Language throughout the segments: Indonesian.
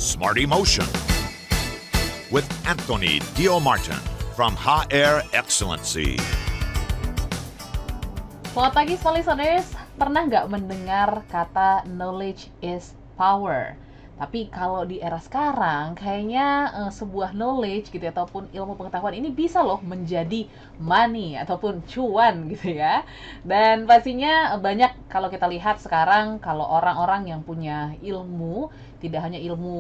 Smart Emotion with Anthony Dio Martin from HR Excellency. Selamat pagi, Smart Listeners. Pernah nggak mendengar kata knowledge is power? Tapi kalau di era sekarang, kayaknya sebuah knowledge gitu ya, ataupun ilmu pengetahuan ini bisa loh menjadi money ataupun cuan gitu ya. Dan pastinya banyak kalau kita lihat sekarang, kalau orang-orang yang punya ilmu, tidak hanya ilmu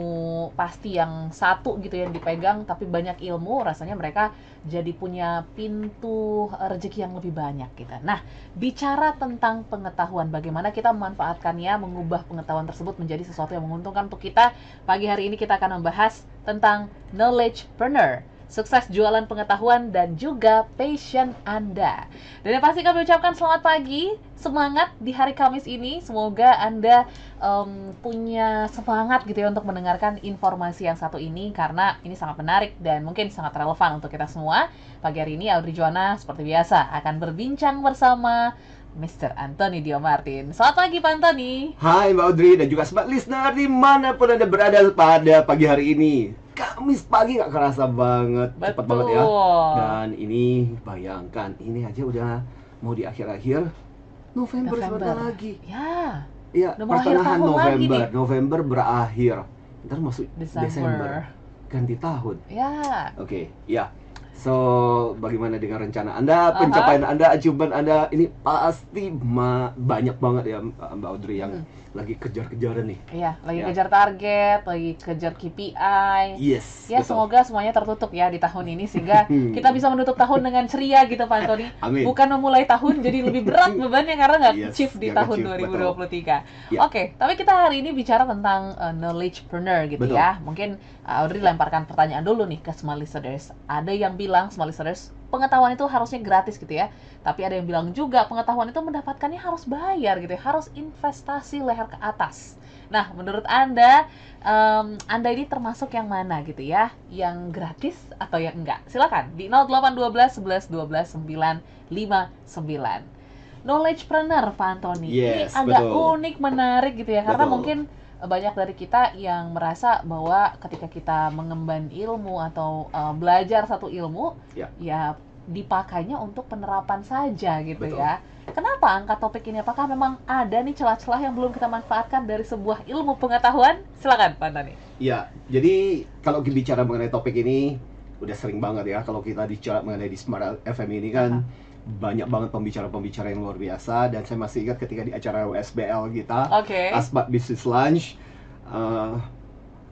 pasti yang satu gitu yang dipegang, tapi banyak ilmu, rasanya mereka jadi punya pintu rezeki yang lebih banyak gitu. Nah, bicara tentang pengetahuan, bagaimana kita memanfaatkannya, mengubah pengetahuan tersebut menjadi sesuatu yang menguntungkan untuk kita. Pagi hari ini kita akan membahas tentang knowledgepreneur, sukses jualan pengetahuan dan juga passion Anda. Dan yang pasti kami ucapkan selamat pagi, semangat di hari Kamis ini. Semoga Anda punya semangat gitu ya untuk mendengarkan informasi yang satu ini, karena ini sangat menarik dan mungkin sangat relevan untuk kita semua. Pagi hari ini Audrey Joanna seperti biasa akan berbincang bersama Mr. Anthony Dio Martin. Selamat pagi Pak Anthony. Hai Mbak Audrey dan juga Smart Listener dimanapun Anda berada pada pagi hari ini. Kamis pagi gak kerasa banget, cepat banget ya. Dan ini bayangkan, ini aja udah mau di akhir-akhir November. Sebentar lagi. Ya. Iya, pertengahan November berakhir. Ntar masuk Desember. Ganti tahun. Ya. Oke, ya. So, bagaimana dengan rencana Anda, pencapaian Anda, achievement Anda? Ini pasti banyak banget ya Mbak Audrey yang lagi kejar-kejaran nih. Iya, lagi kejar target, lagi kejar KPI. Yes, ya, betul. semoga semuanya tertutup ya di tahun ini, sehingga kita bisa menutup tahun dengan ceria gitu Pak Anthony. Amin. Bukan memulai tahun jadi lebih berat bebannya karena nggak achieve di tahun 2023. Ya. Oke, tapi kita hari ini bicara tentang knowledgepreneur gitu. Betul. Ya. Mungkin Audrey lemparkan pertanyaan dulu nih ke Smart Listeners. Ada yang bilang, Smart Listeners, pengetahuan itu harusnya gratis gitu ya. Tapi ada yang bilang juga pengetahuan itu mendapatkannya harus bayar gitu ya, harus investasi leher ke atas. Nah, menurut Anda, Anda ini termasuk yang mana gitu ya? Yang gratis atau yang enggak? Silakan di 0812 11 12 959. Knowledgepreneur Pak Anthony. Yes, ini agak betul. unik, menarik gitu ya, karena Betul. mungkin banyak dari kita yang merasa bahwa ketika kita mengemban ilmu atau belajar satu ilmu, ya dipakainya untuk penerapan saja gitu. Betul. Ya. Kenapa angkat topik ini? Apakah memang ada nih celah-celah yang belum kita manfaatkan dari sebuah ilmu pengetahuan? Silakan Pak Antoni. Ya, jadi kalau bicara mengenai topik ini udah sering banget ya, kalau kita bicara mengenai di Smart FM ini kan banyak banget pembicara-pembicara yang luar biasa. Dan saya masih ingat ketika di acara USBL kita, Asmat Business Lunch,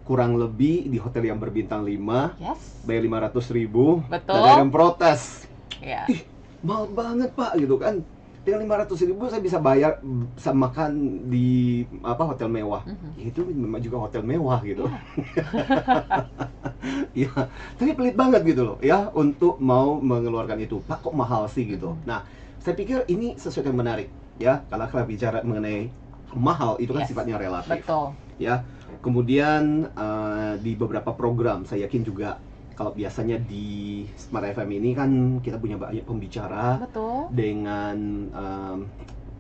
kurang lebih di hotel yang berbintang 5, bayar 500.000. Betul. Dan ada yang protes, ya. Ih, mahal banget Pak gitu kan. Dengan 500.000 saya bisa bayar, bisa makan di hotel mewah. Itu memang juga hotel mewah gitu. Ya, tapi pelit banget gitu loh ya untuk mau mengeluarkan itu. Pak, kok mahal sih gitu. Nah, saya pikir ini sesuatu yang menarik ya, kalau kita bicara mengenai mahal itu kan sifatnya relatif. Betul. Ya. Kemudian di beberapa program saya yakin juga, kalau biasanya di Smart FM ini kan kita punya banyak pembicara. Betul. Dengan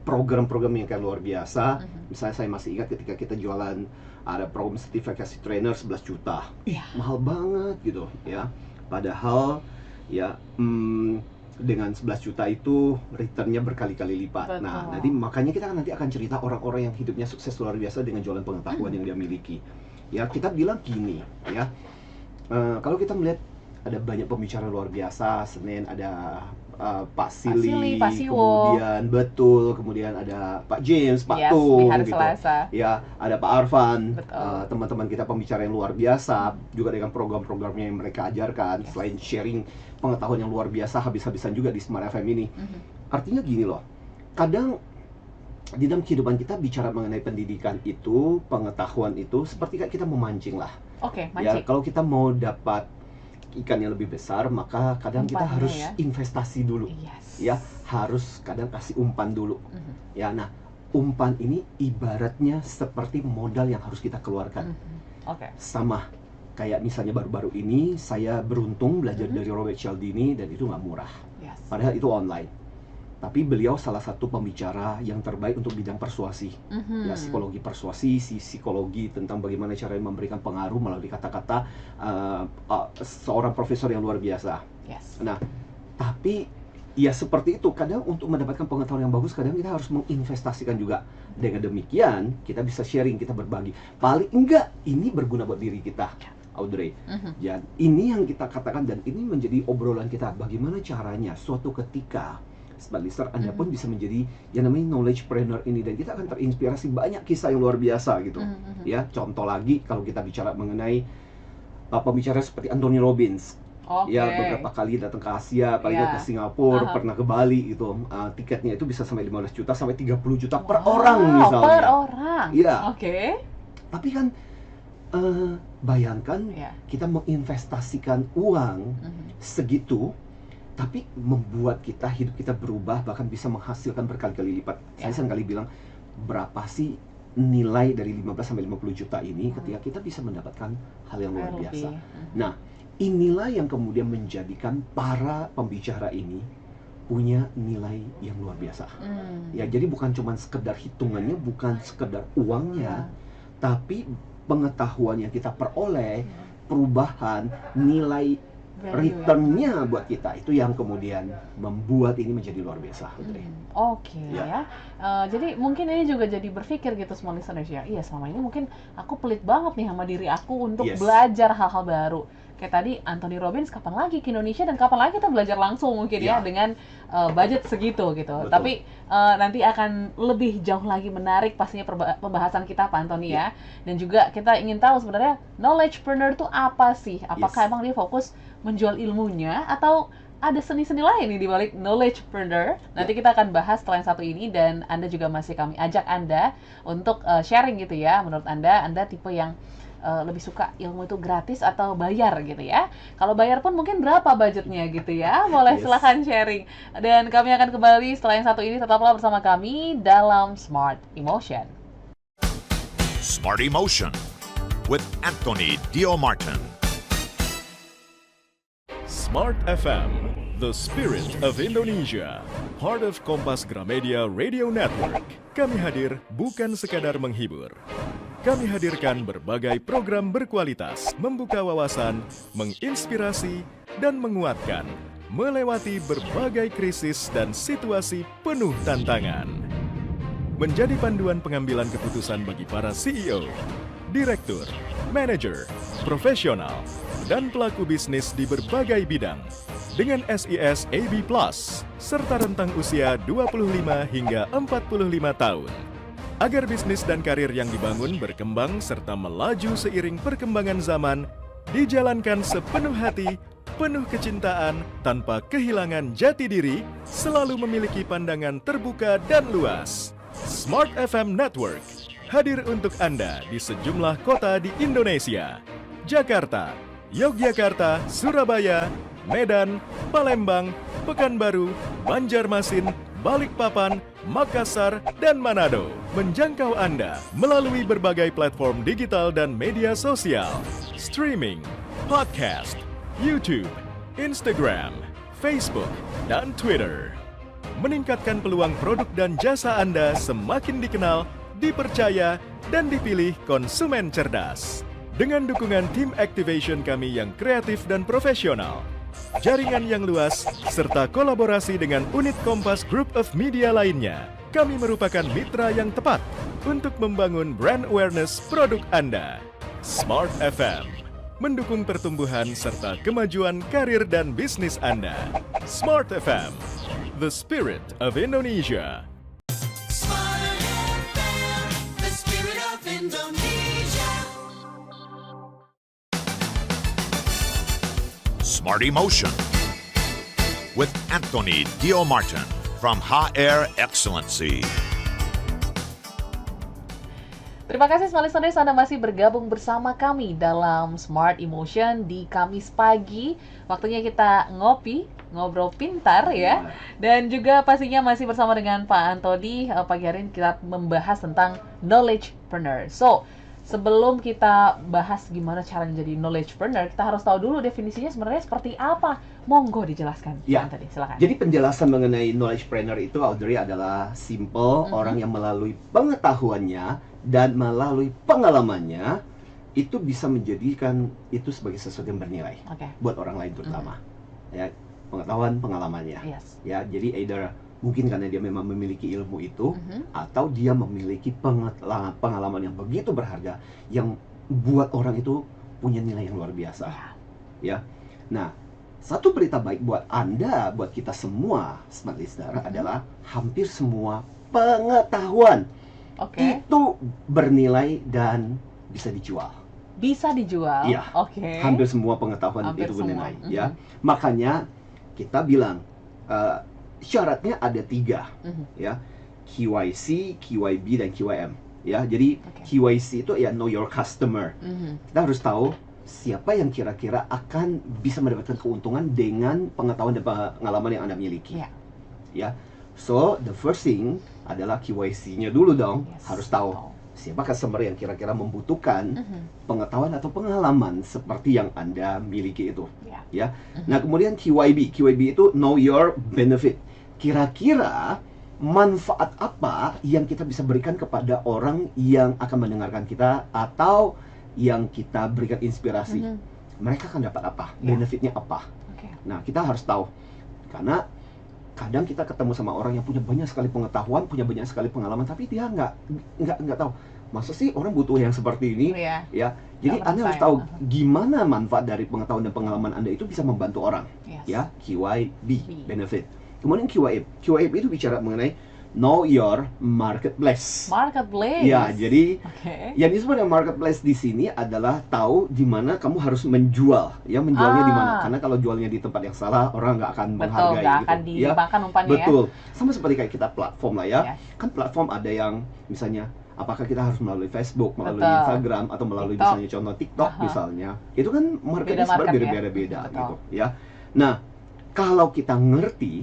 program-program yang kayak luar biasa. Misalnya saya masih ingat ketika kita jualan ada program sertifikasi trainer 11 juta. Mahal banget gitu ya. Padahal ya dengan 11 juta itu returnnya berkali-kali lipat. Betul. Nah, nanti makanya kita nanti akan cerita orang-orang yang hidupnya sukses luar biasa dengan jualan pengetahuan yang dia miliki. Ya, kita bilang gini ya. Kalau kita melihat ada banyak pembicara luar biasa, Senin ada Pak Sili, kemudian ada Pak James, Pak Tung, di hari gitu. Selasa. Ya, ada Pak Arfan, teman-teman kita pembicara yang luar biasa, juga dengan program-programnya yang mereka ajarkan, selain sharing pengetahuan yang luar biasa habis-habisan juga di Smart FM ini. Artinya gini loh, kadang di dalam kehidupan kita bicara mengenai pendidikan itu, pengetahuan itu, seperti kayak kita memancing lah. Mancing. Ya, kalau kita mau dapat ikan yang lebih besar, maka kadang kita harus investasi dulu. Ya, harus kadang kasih umpan dulu. Ya, nah, umpan ini ibaratnya seperti modal yang harus kita keluarkan. Sama kayak misalnya baru-baru ini saya beruntung belajar dari Robert Cialdini, dan itu nggak murah. Padahal itu online. Tapi beliau salah satu pembicara yang terbaik untuk bidang persuasi. Ya, psikologi persuasi, psikologi tentang bagaimana cara memberikan pengaruh melalui kata-kata, seorang profesor yang luar biasa. Yes. Nah, tapi ya seperti itu, kadang untuk mendapatkan pengetahuan yang bagus, kadang kita harus menginvestasikan juga. Dengan demikian, kita bisa sharing, kita berbagi. Paling enggak, ini berguna buat diri kita, Audrey. Ya, ini yang kita katakan, dan ini menjadi obrolan kita. Bagaimana caranya suatu ketika Smart Listener, Anda pun bisa menjadi yang namanya knowledgepreneur ini, dan kita akan terinspirasi banyak kisah yang luar biasa gitu. Ya, contoh lagi kalau kita bicara mengenai pembicara seperti Anthony Robbins. Ya, beberapa kali datang ke Asia, paling ke Singapura, pernah ke Bali gitu. Tiketnya itu bisa sampai 15 juta sampai 30 juta per orang misalnya. Per orang. Iya. Oke. Tapi kan bayangkan kita menginvestasikan uang segitu, tapi membuat hidup kita berubah, bahkan bisa menghasilkan berkali-kali lipat. Saya seringkali bilang, berapa sih nilai dari 15 sampai 50 juta ini ketika kita bisa mendapatkan hal yang luar biasa. Nah, inilah yang kemudian menjadikan para pembicara ini punya nilai yang luar biasa. Ya, jadi bukan cuma sekedar hitungannya, bukan sekedar uangnya, tapi pengetahuan yang kita peroleh, perubahan, nilai return-nya buat kita, itu yang kemudian membuat ini menjadi luar biasa. Oke. Jadi mungkin ini juga jadi berpikir gitu semua listeners ya. Iya, selama ini mungkin aku pelit banget nih sama diri aku untuk belajar hal-hal baru. Kayak tadi Anthony Robbins kapan lagi ke Indonesia, dan kapan lagi kita belajar langsung mungkin ya dengan budget segitu gitu. Betul. Tapi nanti akan lebih jauh lagi menarik pastinya pembahasan kita Pak Anthony ya. Dan juga kita ingin tahu sebenarnya knowledgepreneur itu apa sih? Apakah emang dia fokus menjual ilmunya, atau ada seni-seni lain nih di balik knowledgepreneur? Nanti kita akan bahas setelah yang satu ini, dan Anda juga masih kami ajak Anda untuk sharing gitu ya. Menurut Anda tipe yang lebih suka ilmu itu gratis atau bayar gitu ya. Kalau bayar pun mungkin berapa budgetnya gitu ya. Boleh silahkan sharing. Dan kami akan kembali setelah yang satu ini. Tetaplah bersama kami dalam Smart Emotion. Smart Emotion with Anthony Dio Martin. Smart FM, the spirit of Indonesia, part of Kompas Gramedia Radio Network. Kami hadir bukan sekadar menghibur. Kami hadirkan berbagai program berkualitas, membuka wawasan, menginspirasi, dan menguatkan, melewati berbagai krisis dan situasi penuh tantangan. Menjadi panduan pengambilan keputusan bagi para CEO, direktur, manajer, profesional, dan pelaku bisnis di berbagai bidang dengan SIS AB+, serta rentang usia 25 hingga 45 tahun. Agar bisnis dan karir yang dibangun berkembang serta melaju seiring perkembangan zaman, dijalankan sepenuh hati, penuh kecintaan, tanpa kehilangan jati diri, selalu memiliki pandangan terbuka dan luas. Smart FM Network hadir untuk Anda di sejumlah kota di Indonesia: Jakarta, Yogyakarta, Surabaya, Medan, Palembang, Pekanbaru, Banjarmasin, Balikpapan, Makassar, dan Manado. Menjangkau Anda melalui berbagai platform digital dan media sosial, streaming, podcast, YouTube, Instagram, Facebook, dan Twitter. Meningkatkan peluang produk dan jasa Anda semakin dikenal, dipercaya, dan dipilih konsumen cerdas. Dengan dukungan tim activation kami yang kreatif dan profesional, jaringan yang luas, serta kolaborasi dengan unit Kompas Group of Media lainnya, kami merupakan mitra yang tepat untuk membangun brand awareness produk Anda. Smart FM mendukung pertumbuhan serta kemajuan karir dan bisnis Anda. Smart FM, the spirit of Indonesia. Smart FM, the spirit of Indonesia. Smart Emotion with Anthony Dio Martin from HR Excellency. Terima kasih Smart Listeners, Anda masih bergabung bersama kami dalam Smart Emotion di Kamis pagi. Waktunya kita ngopi, ngobrol pintar ya. Dan juga pastinya masih bersama dengan Pak Anthony. Pagi hari ini kita membahas tentang knowledgepreneur. So, sebelum kita bahas gimana cara menjadi knowledgepreneur, kita harus tahu dulu definisinya sebenarnya seperti apa. Monggo dijelaskan, Ya. Pak Anthony, silakan. Jadi penjelasan mengenai knowledgepreneur itu, Audrey, adalah simple. Orang yang melalui pengetahuannya dan melalui pengalamannya itu bisa menjadikan itu sebagai sesuatu yang bernilai Oke. buat orang lain terutama. Ya, pengetahuan pengalamannya. Yes. Ya, jadi either mungkin karena dia memang memiliki ilmu itu atau dia memiliki pengalaman yang begitu berharga yang buat orang itu punya nilai yang luar biasa. Ya. Nah, satu berita baik buat Anda, buat kita semua smart listener adalah hampir semua pengetahuan Oke. itu bernilai dan bisa dijual. Bisa dijual. Iya. Oke. Hampir semua pengetahuan Hampir itu semua. bernilai, ya. Makanya kita bilang syaratnya ada 3, ya. QYC, QYB dan QYM, ya. Jadi Oke. QYC itu ya know your customer. Kita harus tahu siapa yang kira-kira akan bisa mendapatkan keuntungan dengan pengetahuan dan pengalaman yang Anda miliki. Iya. Ya. So, the first thing adalah QYC-nya dulu dong. Yes. Harus tahu siapa customer yang kira-kira membutuhkan pengetahuan atau pengalaman seperti yang Anda miliki itu. Iya. Ya. Nah, kemudian QYB. QYB itu know your benefit. Kira-kira manfaat apa yang kita bisa berikan kepada orang yang akan mendengarkan kita atau yang kita berikan inspirasi. Mereka akan dapat apa? Ya. Benefitnya apa? Oke. Nah, kita harus tahu. Karena kadang kita ketemu sama orang yang punya banyak sekali pengetahuan, punya banyak sekali pengalaman, tapi dia nggak tahu. Masa sih orang butuh yang seperti ini? Iya. Ya, jadi Nggak Anda harus percaya. tahu gimana manfaat dari pengetahuan dan pengalaman Anda itu bisa membantu orang. Yes. Ya, QYB, B. benefit. Kemudian QYB. QYB itu bicara mengenai know your marketplace. Marketplace. Ya, jadi Oke. yang disebut dengan marketplace di sini adalah tahu di mana kamu harus menjual, ya, menjualnya di mana. Karena kalau jualnya di tempat yang salah, orang nggak akan Betul, menghargai nggak gitu. akan Ya, dimakan umpannya ya. betul. Sama seperti kayak kita platform lah ya. Ya. Kan platform ada yang misalnya apakah kita harus melalui Facebook, melalui Betul. Instagram atau melalui TikTok. misalnya contoh TikTok Aha. misalnya. Itu kan marketnya Beda market sebenarnya ya. beda-beda Betul. gitu, ya. Nah, kalau kita ngerti,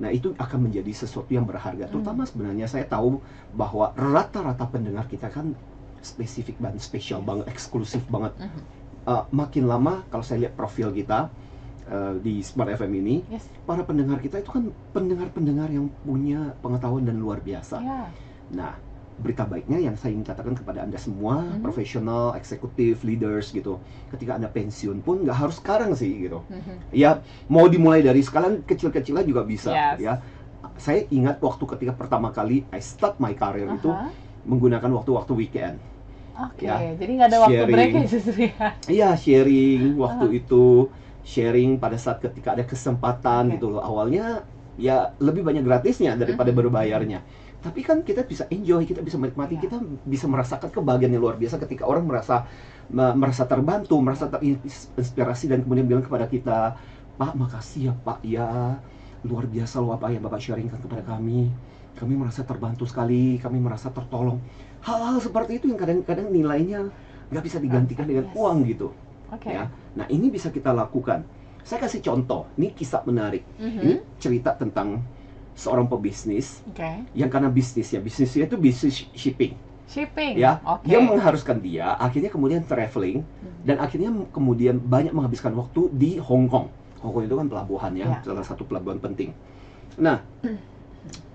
nah itu akan menjadi sesuatu yang berharga. Terutama sebenarnya saya tahu bahwa rata-rata pendengar kita kan spesifik banget, spesial banget, eksklusif banget. Makin lama kalau saya lihat profil kita di Smart FM ini, Yes. para pendengar kita itu kan pendengar-pendengar yang punya pengetahuan dan luar biasa. Ya. Nah, berita baiknya yang saya ingin katakan kepada Anda semua, profesional, eksekutif, leaders gitu. Ketika Anda pensiun pun nggak harus sekarang sih gitu. Ya, mau dimulai dari sekarang kecil-kecilan juga bisa. Yes. Ya, saya ingat waktu ketika pertama kali I start my career itu Aha. menggunakan waktu-waktu weekend. Oke, Ya. jadi nggak ada waktu Sharing. break ya justru ya. Iya, sharing waktu itu, sharing pada saat ketika ada kesempatan Oke. gitu loh. Awalnya ya lebih banyak gratisnya daripada berbayarnya. Tapi kan kita bisa enjoy, kita bisa menikmati, Iya. kita bisa merasakan kebahagiaan yang luar biasa ketika orang merasa terbantu, merasa terinspirasi dan kemudian bilang kepada kita, "Pak, makasih ya Pak, ya luar biasa loh apa yang Bapak sharingkan kepada kami. Kami merasa terbantu sekali, kami merasa tertolong." Hal-hal seperti itu yang kadang-kadang nilainya nggak bisa digantikan dengan Yes. uang gitu. Oke. Ya. Nah, ini bisa kita lakukan. Saya kasih contoh, ini kisah menarik. Mhm. Ini cerita tentang seorang pebisnis Oke. yang karena bisnisnya itu bisnis shipping, Shipping. ya, Oke. yang mengharuskan dia akhirnya kemudian traveling dan akhirnya kemudian banyak menghabiskan waktu di Hong Kong. Hong Kong itu kan pelabuhan ya, Ya. salah satu pelabuhan penting. Nah,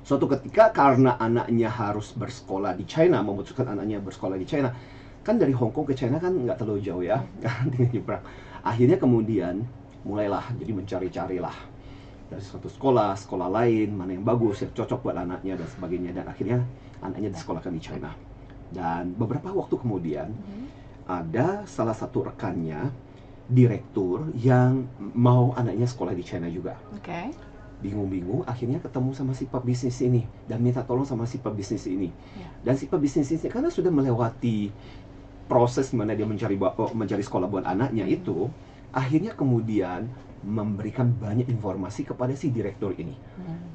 suatu ketika karena anaknya harus bersekolah di China, memutuskan anaknya bersekolah di China, kan dari Hong Kong ke China kan nggak terlalu jauh ya, tinggal nyebrang. Akhirnya kemudian mulailah jadi mencari-carilah dari suatu sekolah lain, mana yang bagus, yang cocok buat anaknya dan sebagainya, dan akhirnya anaknya disekolahkan di China. Dan beberapa waktu kemudian ada salah satu rekannya, direktur yang mau anaknya sekolah di China juga. Oke. Bingung-bingung akhirnya ketemu sama si pebisnis ini dan minta tolong sama si pebisnis ini. Ya. Dan si pebisnis ini karena sudah melewati proses mana dia mencari sekolah buat anaknya itu, akhirnya kemudian memberikan banyak informasi kepada si direktur ini.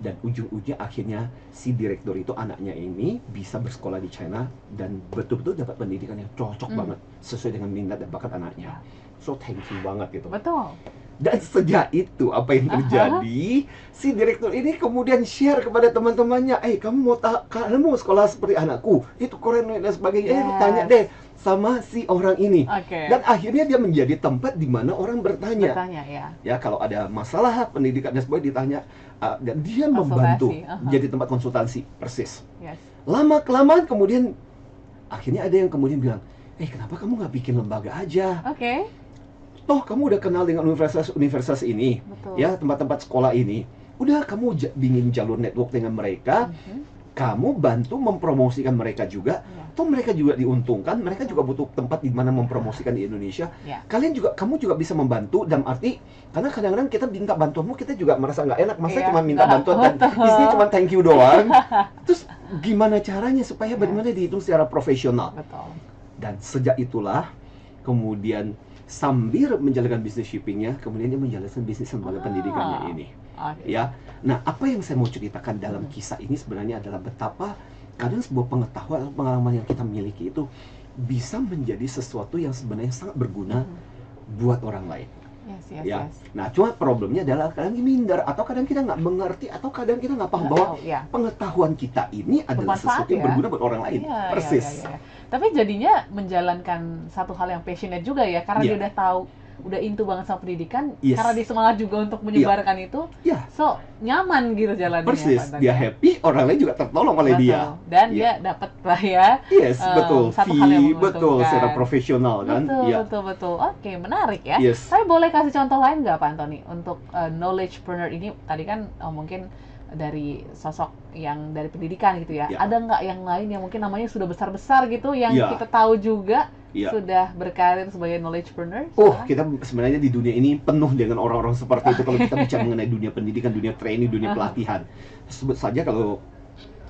Dan ujung-ujungnya akhirnya si direktur itu anaknya ini bisa bersekolah di China dan betul-betul dapat pendidikan yang cocok banget sesuai dengan minat dan bakat anaknya. So thank you banget gitu. Betul. Dan sejak itu apa yang terjadi? Si direktur ini kemudian share kepada teman-temannya, kamu mau sekolah seperti anakku? Itu keren dan sebagainya. Yes. Tanya deh sama si orang ini. Oke. Dan akhirnya dia menjadi tempat di mana orang bertanya. Bertanya ya. Ya, kalau ada masalah pendidikan dan sebagainya ditanya, dan dia Konsultasi, membantu aha. jadi tempat konsultasi, persis. Yes. Lama kelamaan kemudian akhirnya ada yang kemudian bilang, kenapa kamu nggak bikin lembaga aja? Oke. Toh kamu udah kenal dengan universitas ini, Betul. ya tempat-tempat sekolah ini. Udah kamu bikin jalur network dengan mereka, kamu bantu mempromosikan mereka juga. Ya. Toh mereka juga diuntungkan, mereka juga butuh tempat di mana mempromosikan di Indonesia. Ya. Kamu juga bisa membantu dalam arti, karena kadang-kadang kita minta bantuanmu, kita juga merasa nggak enak. Masa Iya, cuma minta betul. bantuan dan isinya cuma thank you doang. Terus gimana caranya supaya benar-benar dihitung secara profesional? Betul. Dan sejak itulah kemudian sambil menjalankan bisnis shippingnya, kemudian dia menjalankan bisnis lembaga pendidikannya ini. Oke. Ya, nah apa yang saya mau ceritakan dalam kisah ini sebenarnya adalah betapa kadang sebuah pengetahuan atau pengalaman yang kita miliki itu bisa menjadi sesuatu yang sebenarnya sangat berguna buat orang lain. Yes, yes, Ya, yes. nah cuma problemnya adalah kadang minder atau kadang kita nggak mengerti atau kadang kita nggak paham Nggak bahwa tahu, ya. pengetahuan kita ini adalah Bermanfaat, sesuatu yang ya. berguna buat orang lain. Iya, Persis. iya, iya. Tapi jadinya menjalankan satu hal yang passionate juga ya, karena Iya. dia udah tahu, udah into banget sama pendidikan, Yes. karena dia semangat juga untuk menyebarkan itu, Ya, so nyaman gitu jalannya. persis. Pak Anton, Dia ya. happy, orang lain juga tertolong oleh Betul. dia. Dan Iya. dia dapat lah ya. Yes, betul. satu hal yang Fee, betul, menguntungkan. secara profesional kan. Betul, Ya. betul, betul. Oke, menarik ya. Yes. Tapi boleh kasih contoh lain nggak Pak Antoni untuk knowledgepreneur ini? Tadi kan mungkin dari sosok yang dari pendidikan gitu ya. Ya. Ada nggak yang lain yang mungkin namanya sudah besar-besar gitu yang Ya. kita tahu juga Ya. sudah berkarir sebagai knowledgepreneur? Kita sebenarnya di dunia ini penuh dengan orang-orang seperti itu kalau kita bicara mengenai dunia pendidikan, dunia training, dunia pelatihan. Sebut saja kalau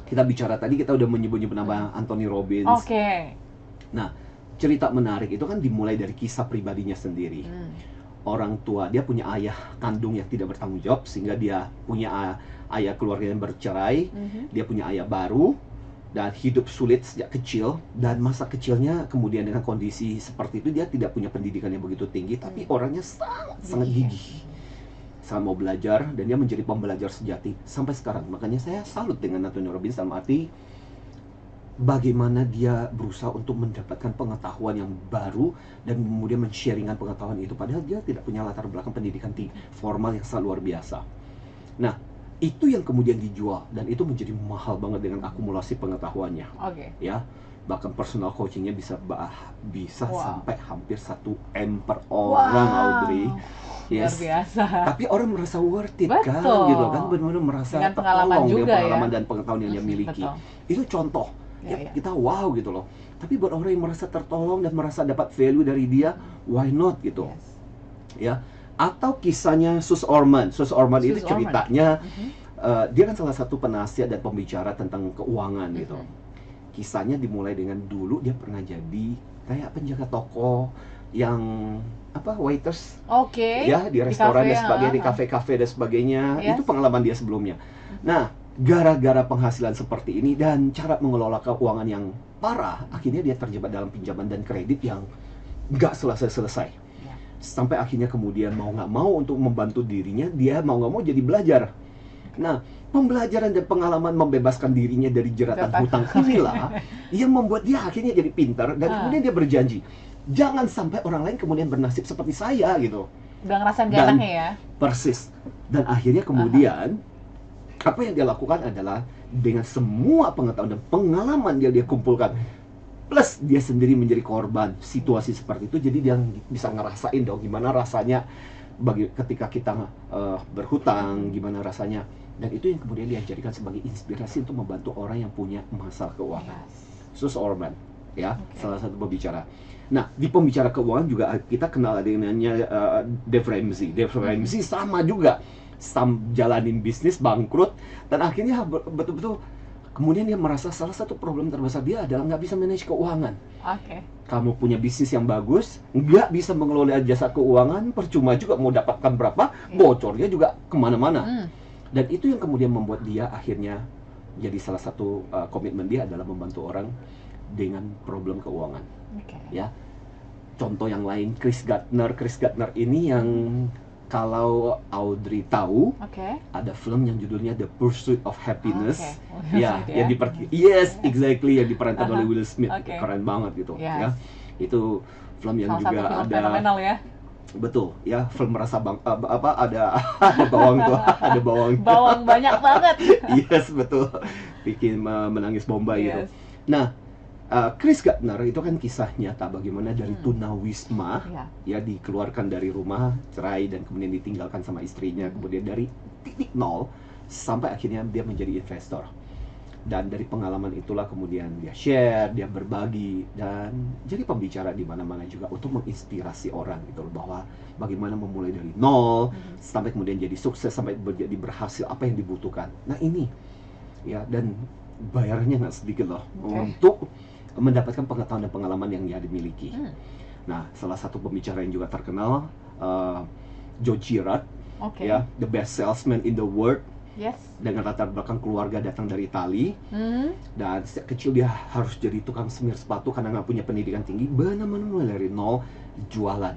kita bicara tadi kita udah menyebut-nyebut nama Anthony Robbins. Oke. Nah, cerita menarik itu kan dimulai dari kisah pribadinya sendiri. Orang tua dia punya ayah kandung yang tidak bertanggung jawab sehingga dia punya ayah keluarga yang bercerai, dia punya ayah baru dan hidup sulit sejak kecil, dan masa kecilnya kemudian dengan kondisi seperti itu dia tidak punya pendidikan yang begitu tinggi, tapi orangnya sangat gigih, sangat mau belajar, dan dia menjadi pembelajar sejati sampai sekarang. Makanya saya salut dengan Anthony Robbins dalam arti bagaimana dia berusaha untuk mendapatkan pengetahuan yang baru dan kemudian men-sharingkan pengetahuan itu, padahal dia tidak punya latar belakang pendidikan formal yang sangat luar biasa. Nah, itu yang kemudian dijual dan itu menjadi mahal banget dengan akumulasi pengetahuannya. Oke. Ya, bahkan personal coachingnya bisa Wow. sampai hampir 1 M per orang, Audrey. Luar Yes. biasa. Tapi orang merasa worth it kan, Betul. gitu kan, benar-benar merasa Dengan pengalaman tertolong juga dengan pengalaman ya. dan pengetahuan yang dia miliki. Betul. Itu contoh. Ya, ya. Kita wow gitu loh. Tapi buat orang yang merasa tertolong dan merasa dapat value dari dia, why not gitu. Yes. Ya. Atau kisahnya Sus Orman. Sus Orman itu Sus Orman. ceritanya dia kan salah satu penasihat dan pembicara tentang keuangan gitu. Kisahnya dimulai dengan dulu dia pernah jadi kayak penjaga toko yang waiters Oke. ya di restoran kafe, dan sebagainya, di ah. kafe-kafe dan sebagainya. Yes. Itu pengalaman dia sebelumnya. Nah, gara-gara penghasilan seperti ini dan cara mengelola keuangan yang parah, akhirnya dia terjebak dalam pinjaman dan kredit yang nggak selesai-selesai. Ya. Sampai akhirnya kemudian mau nggak mau untuk membantu dirinya, dia mau nggak mau jadi belajar. Nah, pembelajaran dan pengalaman membebaskan dirinya dari jeratan hutang inilah yang membuat dia akhirnya jadi pintar dan kemudian dia berjanji, jangan sampai orang lain kemudian bernasib seperti saya gitu. Udah ngerasain Dan- ganangnya ya. Persis. Dan akhirnya kemudian apa yang dia lakukan adalah dengan semua pengetahuan dan pengalaman dia kumpulkan, plus dia sendiri menjadi korban situasi seperti itu, jadi dia bisa ngerasain dong gimana rasanya ketika kita berhutang, gimana rasanya, dan itu yang kemudian dia jadikan sebagai inspirasi untuk membantu orang yang punya masalah keuangan. Sus Orman, ya, salah satu pembicara. Nah, di pembicara keuangan juga kita kenal adanya Dave Ramsey. Dave Ramsey sama juga, jalanin bisnis bangkrut dan akhirnya betul-betul kemudian dia merasa salah satu problem terbesar dia adalah nggak bisa manage keuangan. Oke. Kamu punya bisnis yang bagus, nggak bisa mengelola jasa keuangan, percuma juga mau dapatkan berapa, bocornya juga kemana-mana. Dan itu yang kemudian membuat dia akhirnya jadi salah satu komitmen dia adalah membantu orang dengan problem keuangan. Oke. Ya, contoh yang lain Chris Gardner ini yang Kalau Audrey tahu, Oke. ada film yang judulnya The Pursuit of Happiness. Oke. Ya, Smith, yang exactly, yang diperankan oleh Will Smith. Oke. Keren banget gitu, Yes. ya. Itu film yang Salah juga satu film ada, fenomenal ya. betul, ya, film merasa ada ada bawang tuh, ada bawang. Bawang banyak banget. Yes, betul. Bikin menangis Bombay gitu. Yes. Nah, Chris Gardner itu kan kisah nyata bagaimana dari tunawisma, Iya. ya, dikeluarkan dari rumah, cerai, dan kemudian ditinggalkan sama istrinya, kemudian dari titik nol sampai akhirnya dia menjadi investor. Dan dari pengalaman itulah kemudian dia share, dia berbagi, dan jadi pembicara di mana-mana juga untuk menginspirasi orang gitu loh, bahwa bagaimana memulai dari nol sampai kemudian jadi sukses, sampai jadi berhasil apa yang dibutuhkan. Nah ini, ya, dan bayarannya nggak sedikit loh untuk mendapatkan pengetahuan dan pengalaman yang dia dimiliki. Nah, salah satu pembicara yang juga terkenal, Joe Girard, Oke. ya, the best salesman in the world, Yes. dengan latar belakang keluarga datang dari Itali, dan sejak kecil dia harus jadi tukang semir sepatu karena nggak punya pendidikan tinggi, benar-benar mulai dari nol jualan.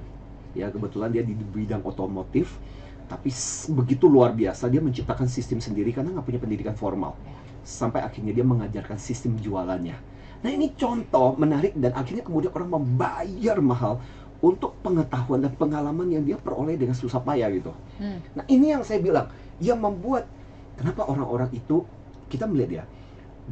Ya, kebetulan dia di bidang otomotif, tapi begitu luar biasa dia menciptakan sistem sendiri karena nggak punya pendidikan formal. Sampai akhirnya dia mengajarkan sistem jualannya. Nah ini contoh menarik, dan akhirnya kemudian orang membayar mahal untuk pengetahuan dan pengalaman yang dia peroleh dengan susah payah gitu. Nah ini yang saya bilang, yang membuat kenapa orang-orang itu, kita melihat ya,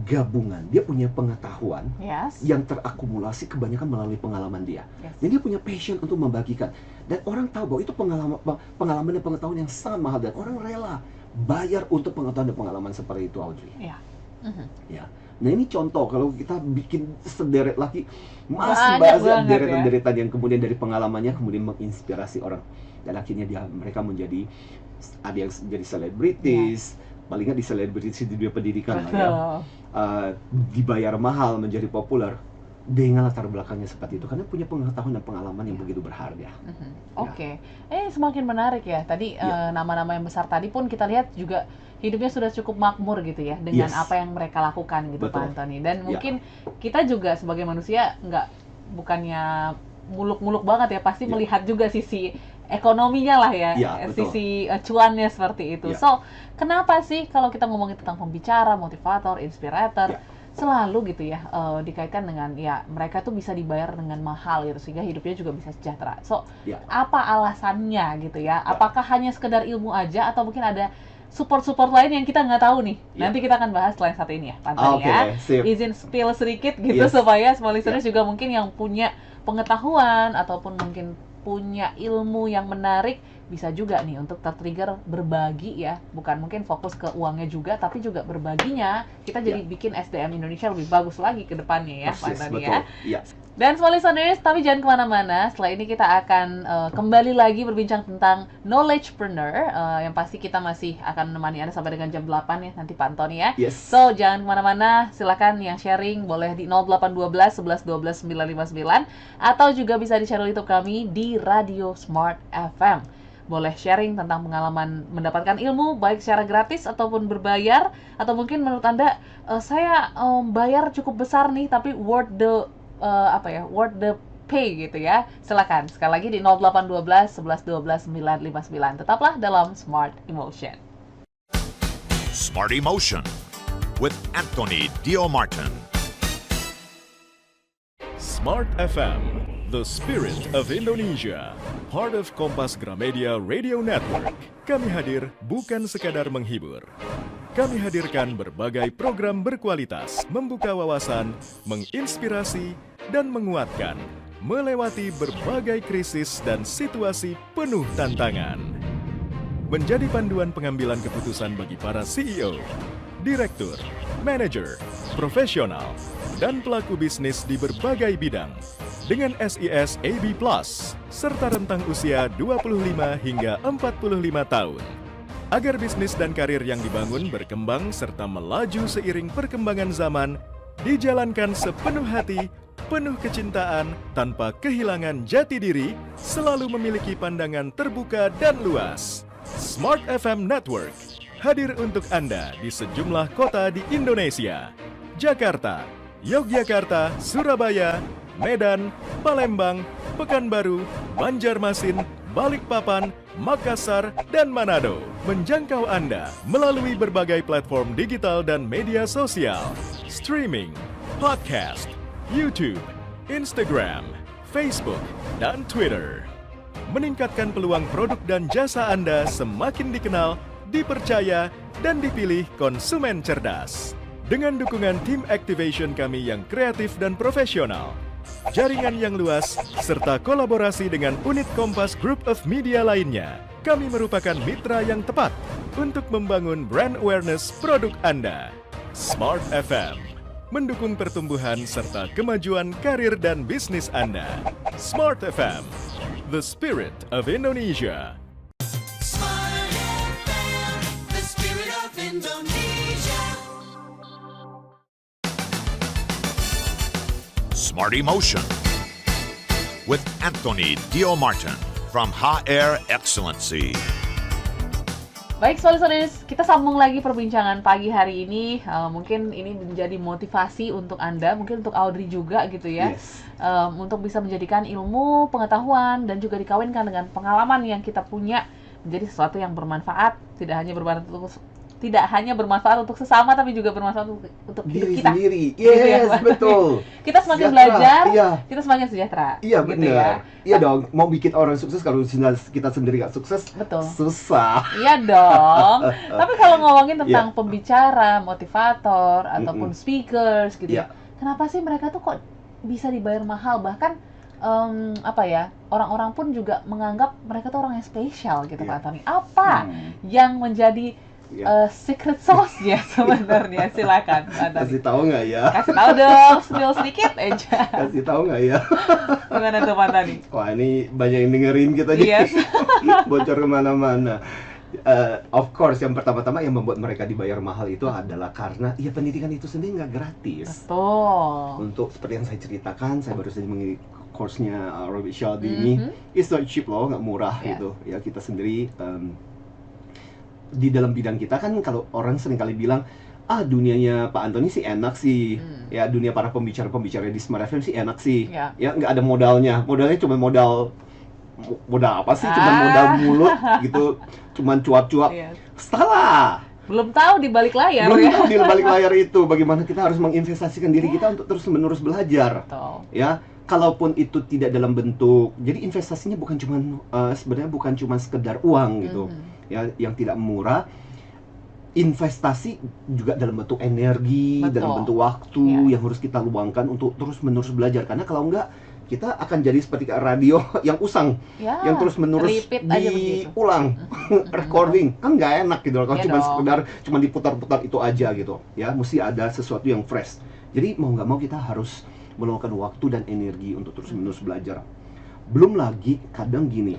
gabungan, dia punya pengetahuan Yes. yang terakumulasi kebanyakan melalui pengalaman dia. Yes. Dan dia punya passion untuk membagikan. Dan orang tahu bahwa itu pengalaman dan pengetahuan yang sangat mahal, dan orang rela bayar untuk pengetahuan dan pengalaman seperti itu, Audrey. Iya. Ya. Nah ini contoh, kalau kita bikin sederet lagi, masih Banyak banyak banget deretan-deretan yang kemudian dari pengalamannya kemudian menginspirasi orang, dan akhirnya mereka menjadi, ada yang jadi selebritis, paling nggak di selebritis di dunia pendidikan lah ya, dibayar mahal menjadi populer dengan latar belakangnya seperti itu, karena punya pengetahuan dan pengalaman yang begitu berharga. Oke. Semakin menarik ya. Tadi nama-nama yang besar tadi pun kita lihat juga hidupnya sudah cukup makmur gitu ya dengan Yes. apa yang mereka lakukan gitu, Betul. Pak Anthony. Dan mungkin kita juga sebagai manusia bukannya muluk-muluk banget ya, pasti melihat juga sisi ekonominya lah ya, Betul. sisi cuannya seperti itu. So, kenapa sih kalau kita ngomongin tentang pembicara, motivator, inspirator, selalu gitu ya dikaitkan dengan ya mereka tuh bisa dibayar dengan mahal gitu sehingga hidupnya juga bisa sejahtera. So, apa alasannya gitu ya? Apakah hanya sekedar ilmu aja atau mungkin ada support lain yang kita nggak tahu nih? Nanti kita akan bahas setelah satu ini ya, Pak Anthony ya. Sip. Izin spill sedikit gitu supaya semua listeners juga mungkin yang punya pengetahuan ataupun mungkin punya ilmu yang menarik bisa juga nih untuk tertrigger berbagi ya, bukan mungkin fokus ke uangnya juga tapi juga berbaginya, kita jadi bikin SDM Indonesia lebih bagus lagi ke depannya ya, Pak Anthony ya. Dan semua listeners, tapi jangan kemana-mana, setelah ini kita akan kembali lagi berbincang tentang knowledgepreneur, yang pasti kita masih akan menemani Anda sampai dengan jam 8 ya nanti Pak Anthony ya. So jangan kemana-mana, silakan yang sharing boleh di 0812 11 12 959 atau juga bisa di channel YouTube kami di Radio Smart FM. Boleh sharing tentang pengalaman mendapatkan ilmu baik secara gratis ataupun berbayar, atau mungkin menurut Anda saya bayar cukup besar nih tapi worth the pay gitu ya. Silakan sekali lagi di 0812 11 12 959. Tetaplah dalam Smart Emotion. Smart Emotion with Anthony Dio Martin. Smart FM, the spirit of Indonesia, part of Kompas Gramedia Radio Network. Kami hadir bukan sekadar menghibur. Kami hadirkan berbagai program berkualitas, membuka wawasan, menginspirasi, dan menguatkan, melewati berbagai krisis dan situasi penuh tantangan. Menjadi panduan pengambilan keputusan bagi para CEO, direktur, manajer, profesional, dan pelaku bisnis di berbagai bidang dengan SIS AB+, serta rentang usia 25 hingga 45 tahun. Agar bisnis dan karir yang dibangun berkembang serta melaju seiring perkembangan zaman, dijalankan sepenuh hati, penuh kecintaan, tanpa kehilangan jati diri, selalu memiliki pandangan terbuka dan luas. Smart FM Network hadir untuk Anda di sejumlah kota di Indonesia. Jakarta, Yogyakarta, Surabaya, Medan, Palembang, Pekanbaru, Banjarmasin, Balikpapan, Makassar, dan Manado. Menjangkau Anda melalui berbagai platform digital dan media sosial, streaming, podcast, YouTube, Instagram, Facebook, dan Twitter. Meningkatkan peluang produk dan jasa Anda semakin dikenal, dipercaya, dan dipilih konsumen cerdas. Dengan dukungan tim activation kami yang kreatif dan profesional, jaringan yang luas, serta kolaborasi dengan unit Kompas Group of Media lainnya, kami merupakan mitra yang tepat untuk membangun brand awareness produk Anda. Smart FM, mendukung pertumbuhan serta kemajuan karir dan bisnis Anda. Smart FM, the spirit of Indonesia. Smart FM, the spirit of Indonesia. Smart Emotion with Anthony Dio Martin from HR Excellency. Baik, Solis, kita sambung lagi perbincangan pagi hari ini. Mungkin ini menjadi motivasi untuk Anda, mungkin untuk Audrey juga gitu ya. Yes. Untuk bisa menjadikan ilmu, pengetahuan, dan juga dikawinkan dengan pengalaman yang kita punya menjadi sesuatu yang bermanfaat, tidak hanya bermanfaat untuk sesama, tapi juga bermanfaat untuk hidup Diri kita. sendiri. Gitu ya, Yes, Pak. betul. Kita semakin Sejahtera, belajar, iya. kita semakin sejahtera. Iya, gitu benar. ya. Iya dong, mau bikin orang sukses kalau kita sendiri gak sukses, Betul. susah. Iya dong. Tapi kalau ngomongin tentang Iya. pembicara, motivator, ataupun speakers gitu Iya. ya. Kenapa sih mereka tuh kok bisa dibayar mahal? Bahkan orang-orang pun juga menganggap mereka tuh orang yang spesial gitu, Iya. Pak Tony. Apa yang menjadi Iya. secret sauce-nya sebenarnya? Silakan, Pak Tony. Kasih tahu nggak ya? Kasih tahu dong, spill sedikit aja. Kasih tahu nggak ya? Gimana tuh, Pak Tony? Wah, ini banyak yang dengerin kita Yes. bocor kemana-mana. Of course, yang pertama-tama yang membuat mereka dibayar mahal itu adalah karena ya pendidikan itu sendiri nggak gratis. Betul. Untuk seperti yang saya ceritakan, saya baru saja mengikuti course-nya Robert Cialdini. It's not cheap loh, nggak murah Yes. gitu. Ya kita sendiri di dalam bidang kita kan, kalau orang seringkali bilang, dunianya Pak Antoni sih enak sih, ya dunia para pembicara-pembicara di Smart FM sih enak sih, Ya. ya nggak ada modalnya cuma modal apa sih, cuma modal mulut gitu, cuma cuap-cuap. Yes. Salah. Belum tahu di balik layar Belum ya. tahu di balik layar itu bagaimana kita harus menginvestasikan diri kita untuk terus-menerus belajar. Betul. Ya, kalaupun itu tidak dalam bentuk, jadi investasinya bukan cuma sebenarnya bukan cuma sekedar uang gitu, ya, yang tidak murah. Investasi juga dalam bentuk energi, Betul. dalam bentuk waktu Ya. yang harus kita luangkan untuk terus-menerus belajar. Karena kalau enggak, kita akan jadi seperti kayak radio yang usang, Ya, yang terus-menerus repeat aja begitu. diulang, recording, kan nggak enak gitu loh. Kalau Iya cuma dong. sekedar cuma diputar-putar itu aja gitu, ya, mesti ada sesuatu yang fresh. Jadi mau nggak mau kita harus meluangkan waktu dan energi untuk terus-menerus belajar. Belum lagi kadang gini,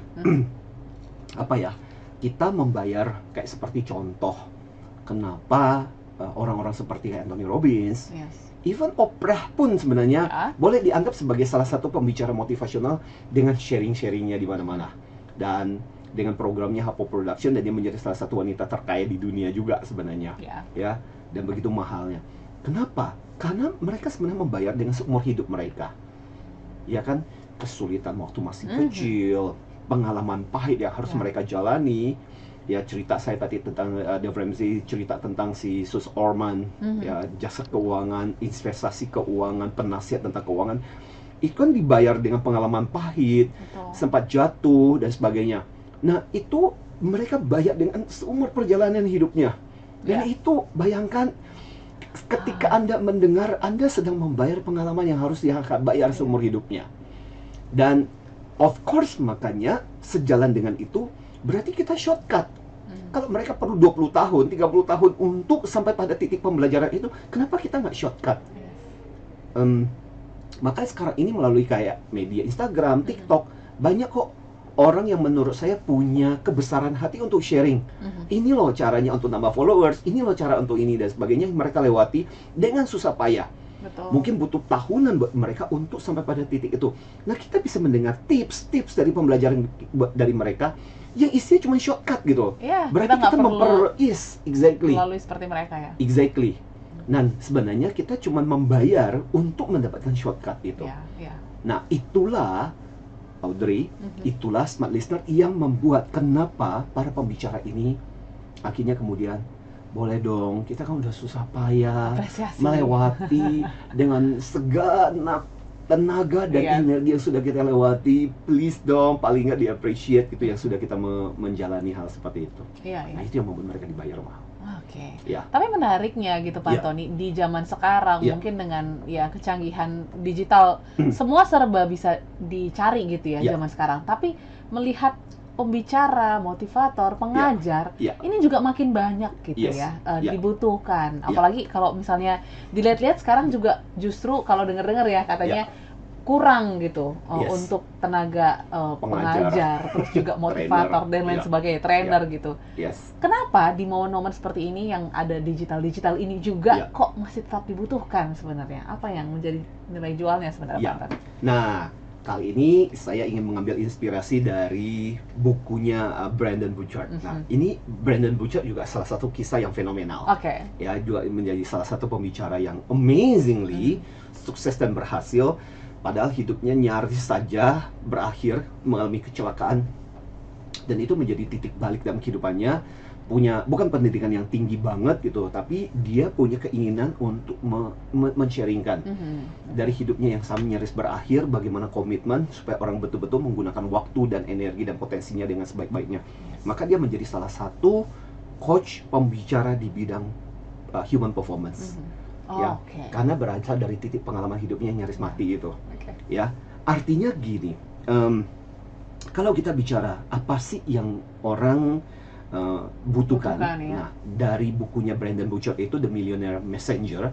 apa ya, kita membayar kayak seperti contoh, kenapa orang-orang seperti kayak Anthony Robbins, Yes. even Oprah pun sebenarnya Ya. boleh dianggap sebagai salah satu pembicara motivasional dengan sharing-sharingnya di mana-mana, dan dengan programnya Hapo Production, dan dia menjadi salah satu wanita terkaya di dunia juga sebenarnya, Ya. ya, dan begitu mahalnya. Kenapa? Karena mereka sebenarnya membayar dengan seumur hidup mereka, ya kan, kesulitan waktu masih kecil, pengalaman pahit yang harus Ya. mereka jalani. Ya, cerita saya tadi tentang Dave Ramsey, cerita tentang si Sus Orman, ya, jasa keuangan, investasi keuangan, penasihat tentang keuangan, itu kan dibayar dengan pengalaman pahit, Betul. sempat jatuh dan sebagainya. Nah, itu mereka bayar dengan seumur perjalanan hidupnya. Dan Ya. itu, bayangkan ketika Anda mendengar, Anda sedang membayar pengalaman yang harus dia bayar seumur hidupnya. Dan of course, makanya sejalan dengan itu berarti kita shortcut. Kalau mereka perlu 20 tahun, 30 tahun untuk sampai pada titik pembelajaran itu, kenapa kita nggak shortcut? Makanya sekarang ini melalui kayak media Instagram, TikTok, banyak kok orang yang menurut saya punya kebesaran hati untuk sharing. Ini loh caranya untuk nambah followers, ini loh cara untuk ini dan sebagainya yang mereka lewati dengan susah payah. Betul. Mungkin butuh tahunan buat mereka untuk sampai pada titik itu. Nah, kita bisa mendengar tips-tips dari pembelajaran dari mereka yang isinya cuma shortcut gitu. Iya, Berarti kita nggak perlu yes, exactly. melalui seperti mereka ya. Exactly. Dan sebenarnya kita cuma membayar untuk mendapatkan shortcut itu. Iya, iya. Nah, itulah Audrey, itulah smart listener yang membuat kenapa para pembicara ini akhirnya kemudian boleh dong, kita kan udah susah payah Apresiasi. melewati dengan segenap tenaga dan Iya. energi yang sudah kita lewati, please dong, paling nggak di-appreciate gitu yang sudah kita menjalani hal seperti itu. Iya, Nah iya. itu yang membuat mereka dibayar mahal. Oke. Ya. Tapi menariknya gitu Pak Iya. Tony, di zaman sekarang Iya. mungkin dengan ya kecanggihan digital, semua serba bisa dicari gitu ya Iya. zaman sekarang. Tapi melihat pembicara, motivator, pengajar, Iya. ini juga makin banyak gitu Yes. ya, Iya. dibutuhkan. Iya. Apalagi kalau misalnya dilihat-lihat sekarang juga justru kalau dengar-dengar ya katanya kurang gitu Yes. untuk tenaga Pengajar. pengajar, terus juga motivator dan lain Iya. sebagainya, trainer gitu. Yes. Kenapa di momen-momen seperti ini yang ada digital ini juga Iya. kok masih tetap dibutuhkan sebenarnya? Apa yang menjadi nilai jualnya sebenarnya Iya. Pak Anton? Nah, kali ini saya ingin mengambil inspirasi dari bukunya Brandon Burchard. Nah, ini Brandon Burchard juga salah satu kisah yang fenomenal. Oke. Ya, juga menjadi salah satu pembicara yang amazingly sukses dan berhasil. Padahal hidupnya nyaris saja berakhir mengalami kecelakaan. Dan itu menjadi titik balik dalam kehidupannya. Punya bukan pendidikan yang tinggi banget gitu, tapi dia punya keinginan untuk men-sharingkan dari hidupnya yang sama nyaris berakhir, bagaimana komitmen supaya orang betul-betul menggunakan waktu dan energi dan potensinya dengan sebaik-baiknya. Maka dia menjadi salah satu coach pembicara di bidang human performance. Oh, Ya, oke. karena berasal dari titik pengalaman hidupnya yang nyaris mati itu. Oke. Ya, artinya gini, kalau kita bicara apa sih yang orang butuhkan, Butuhkan, ya. nah dari bukunya Brandon Burchard itu The Millionaire Messenger,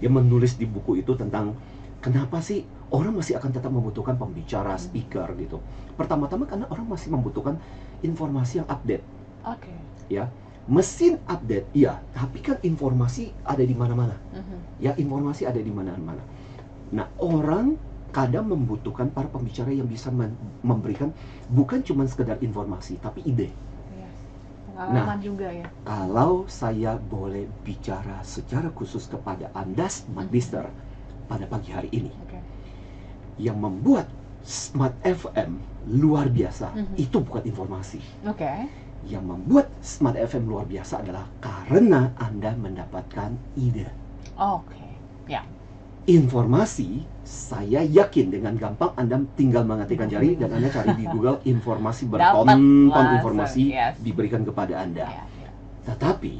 dia menulis di buku itu tentang kenapa sih orang masih akan tetap membutuhkan pembicara, speaker gitu. Pertama-tama karena orang masih membutuhkan informasi yang update, Oke. ya. Mesin update, iya, tapi kan informasi ada di mana-mana. Ya, informasi ada di mana-mana. Nah, orang kadang membutuhkan para pembicara yang bisa memberikan bukan cuma sekedar informasi, tapi ide. Iya. Pengalaman Nah. juga ya. Kalau saya boleh bicara secara khusus kepada Anda, Smart Listener, pada pagi hari ini, Oke. yang membuat Smart FM luar biasa, itu bukan informasi. Oke. Yang membuat Smart FM luar biasa adalah karena Anda mendapatkan ide. Oke. Ya. Informasi, saya yakin dengan gampang Anda tinggal mengetikkan jari dan Anda cari di Google informasi, Dapat bertonton langsung, informasi yes. diberikan kepada Anda. Ya, ya. Tetapi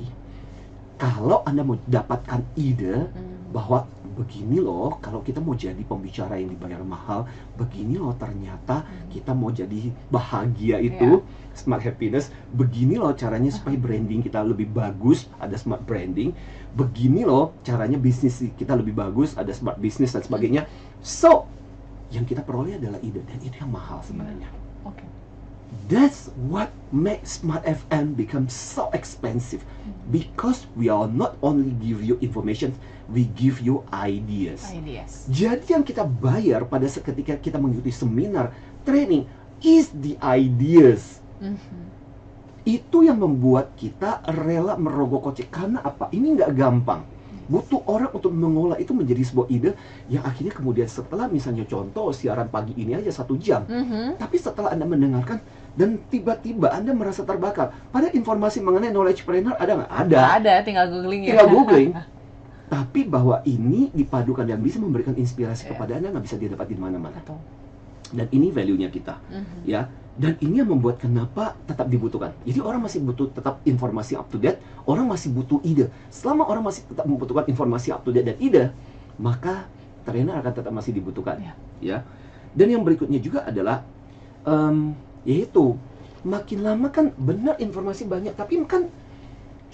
kalau Anda mau dapatkan ide bahwa begini loh, kalau kita mau jadi pembicara yang dibayar mahal, begini loh ternyata kita mau jadi bahagia itu, smart happiness, begini loh caranya supaya branding kita lebih bagus, ada smart branding, begini loh caranya bisnis kita lebih bagus, ada smart business dan sebagainya. So, yang kita peroleh adalah ide, dan itu yang mahal sebenarnya. Oke. That's what makes Smart FM become so expensive, because we are not only give you information, we give you ideas. Ideas. Jadi yang kita bayar pada ketika kita mengikuti seminar, training, is the ideas. Itu yang membuat kita rela merogoh kocek. Karena apa? Ini nggak gampang. Butuh orang untuk mengolah itu menjadi sebuah ide yang akhirnya kemudian setelah misalnya contoh siaran pagi ini aja 1 jam. Tapi setelah Anda mendengarkan dan tiba-tiba Anda merasa terbakar. Pada informasi mengenai knowledge planner ada nggak? Ada. Ada, tinggal googling ya. Tinggal googling. Tapi bahwa ini dipadukan dan bisa memberikan inspirasi kepada Anda nggak bisa didapat di mana-mana. Betul. Dan ini value-nya kita, ya. Dan ini yang membuat kenapa tetap dibutuhkan. Jadi orang masih butuh tetap informasi up to date, orang masih butuh ide. Selama orang masih tetap membutuhkan informasi up to date dan ide, maka trainer akan tetap masih dibutuhkan, ya. Dan yang berikutnya juga adalah yaitu makin lama kan benar informasi banyak, tapi kan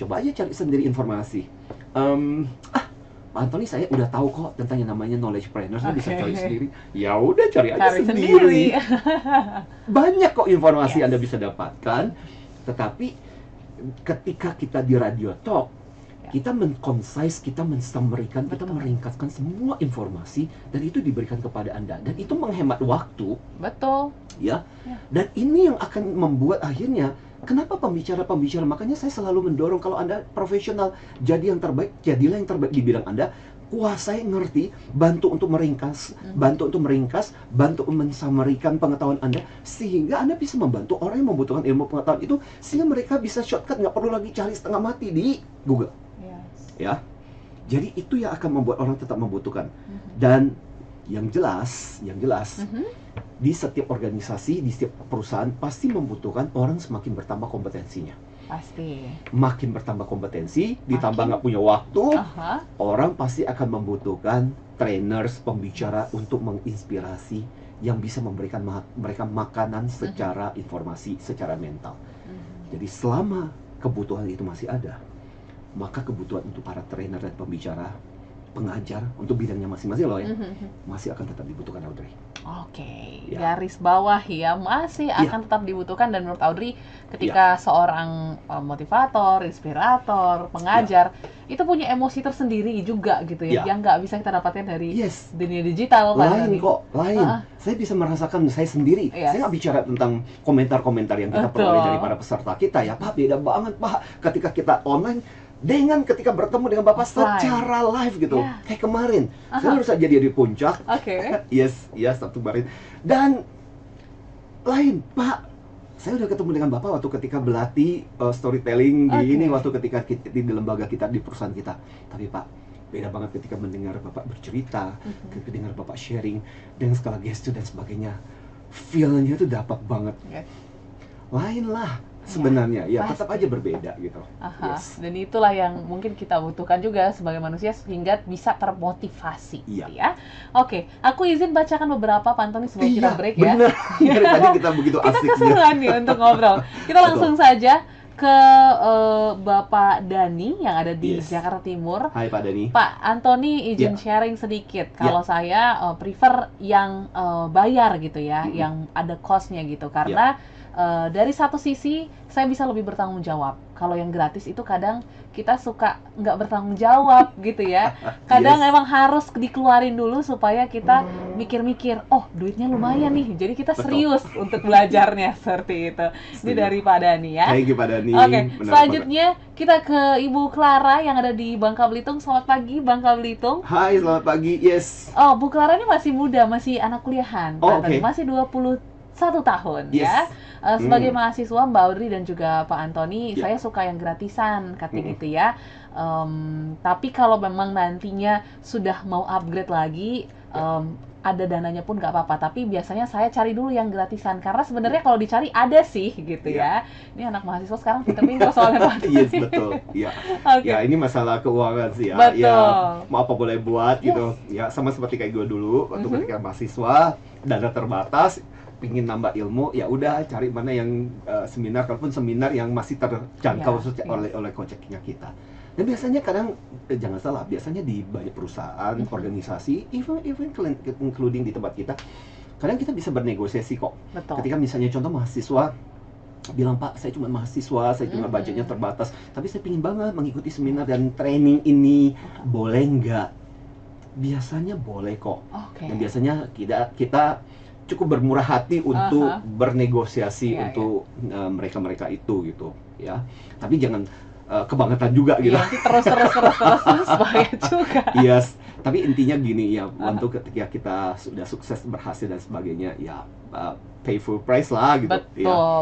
coba aja cari sendiri informasi. Pak Antoni, saya udah tahu kok tentang yang namanya knowledge planner, saya bisa cari sendiri. Ya udah cari aja sendiri. Banyak kok informasi Anda bisa dapatkan, tetapi ketika kita di radio talk, kita men-concise, kita men-summary-kan, kita meringkaskan semua informasi dan itu diberikan kepada Anda, dan itu menghemat waktu. Betul. Ya. Dan ini yang akan membuat akhirnya kenapa pembicara-pembicara, makanya saya selalu mendorong kalau Anda profesional, jadi yang terbaik, jadilah yang terbaik di bidang Anda, kuasai, ngerti, bantu untuk meringkas, bantu mensamarikan pengetahuan Anda, sehingga Anda bisa membantu orang yang membutuhkan ilmu pengetahuan itu, sehingga mereka bisa shortcut, nggak perlu lagi cari setengah mati di Google. Ya, jadi itu yang akan membuat orang tetap membutuhkan. Dan yang jelas, di setiap organisasi, di setiap perusahaan pasti membutuhkan orang semakin bertambah kompetensinya. Pasti. Makin bertambah kompetensi, ditambah nggak punya waktu, orang pasti akan membutuhkan trainers, pembicara untuk menginspirasi yang bisa memberikan mereka makanan secara informasi, secara mental. Jadi selama kebutuhan itu masih ada, maka kebutuhan untuk para trainer dan pembicara, pengajar untuk bidangnya masing-masing loh ya, masih akan tetap dibutuhkan, Audrey. Oke, Ya. garis bawah ya, masih akan tetap dibutuhkan. Dan menurut Audrey, ketika seorang motivator, inspirator, pengajar itu punya emosi tersendiri juga gitu ya, yang nggak bisa kita dapatkan dari dunia digital. Lain kok, lain. Saya bisa merasakan saya sendiri. Saya nggak bicara tentang komentar-komentar yang kita peroleh dari para peserta kita ya, Pak, beda banget Pak ketika kita online dengan ketika bertemu dengan Bapak secara live gitu. Kayak kemarin, saya baru saja dia di puncak. Yes, Sabtu kemarin. Dan lain, Pak. Saya udah ketemu dengan Bapak waktu ketika berlatih storytelling di ini, waktu ketika di lembaga kita, di perusahaan kita. Tapi Pak, beda banget ketika mendengar Bapak bercerita, ketika dengar Bapak sharing dengan skala gestur dan sebagainya. Feel-nya tuh dapat banget. Lain lah. Sebenarnya ya tetap aja berbeda gitu. Dan itulah yang mungkin kita butuhkan juga sebagai manusia sehingga bisa termotivasi gitu ya. Oke, aku izin bacakan beberapa pantun sebelum kita break ya. Bener. Dari tadi kita begitu asik. Kita keseruan nih untuk ngobrol. Kita langsung saja ke Bapak Dani yang ada di Jakarta Timur. Hai Pak Dani. Pak Antoni izin sharing sedikit. Kalau saya prefer yang bayar gitu ya, yang ada cost-nya gitu, karena dari satu sisi saya bisa lebih bertanggung jawab. Kalau yang gratis itu kadang kita suka nggak bertanggung jawab gitu ya. Kadang emang harus dikeluarin dulu supaya kita mikir-mikir, oh duitnya lumayan nih, jadi kita serius untuk belajarnya seperti itu. Ini dari Pak Dani ya. Thank you Pak Dani. Oke, selanjutnya kita ke Ibu Clara yang ada di Bangka Belitung. Selamat pagi Bangka Belitung. Hai, selamat pagi. Yes. Oh, Bu Clara ini masih muda, masih anak kuliahan. Masih 21 tahun ya. Sebagai mahasiswa Mbak Audrey dan juga Pak Antoni, saya suka yang gratisan katanya gitu ya. Tapi kalau memang nantinya sudah mau upgrade lagi, ada dananya pun nggak apa-apa. Tapi biasanya saya cari dulu yang gratisan karena sebenarnya kalau dicari ada sih gitu ya. Ini anak mahasiswa sekarang pinter-pinter soalnya Pak. Yes, betul. Ya. Ya, ini masalah keuangan sih ya. Betul. Ya, mau apa boleh buat gitu. Ya, sama seperti kayak gue dulu waktu ketika mahasiswa, dana terbatas, pingin nambah ilmu, ya udah cari mana yang seminar, kalaupun seminar yang masih terjangkau oleh koceknya kita. Dan biasanya kadang jangan salah, biasanya di banyak perusahaan, organisasi, even including di tempat kita, kadang kita bisa bernegosiasi kok. Ketika misalnya contoh mahasiswa bilang, Pak, saya cuma mahasiswa, saya cuma budgetnya terbatas, tapi saya pingin banget mengikuti seminar dan training ini, boleh nggak? Biasanya boleh kok. Dan biasanya kita cukup bermurah hati untuk bernegosiasi untuk mereka-mereka itu gitu ya. Tapi jangan kebangetan juga gitu. Terus bahaya juga. Yes. Tapi intinya gini ya, untuk ketika kita sudah sukses, berhasil dan sebagainya, ya pay full price lah gitu.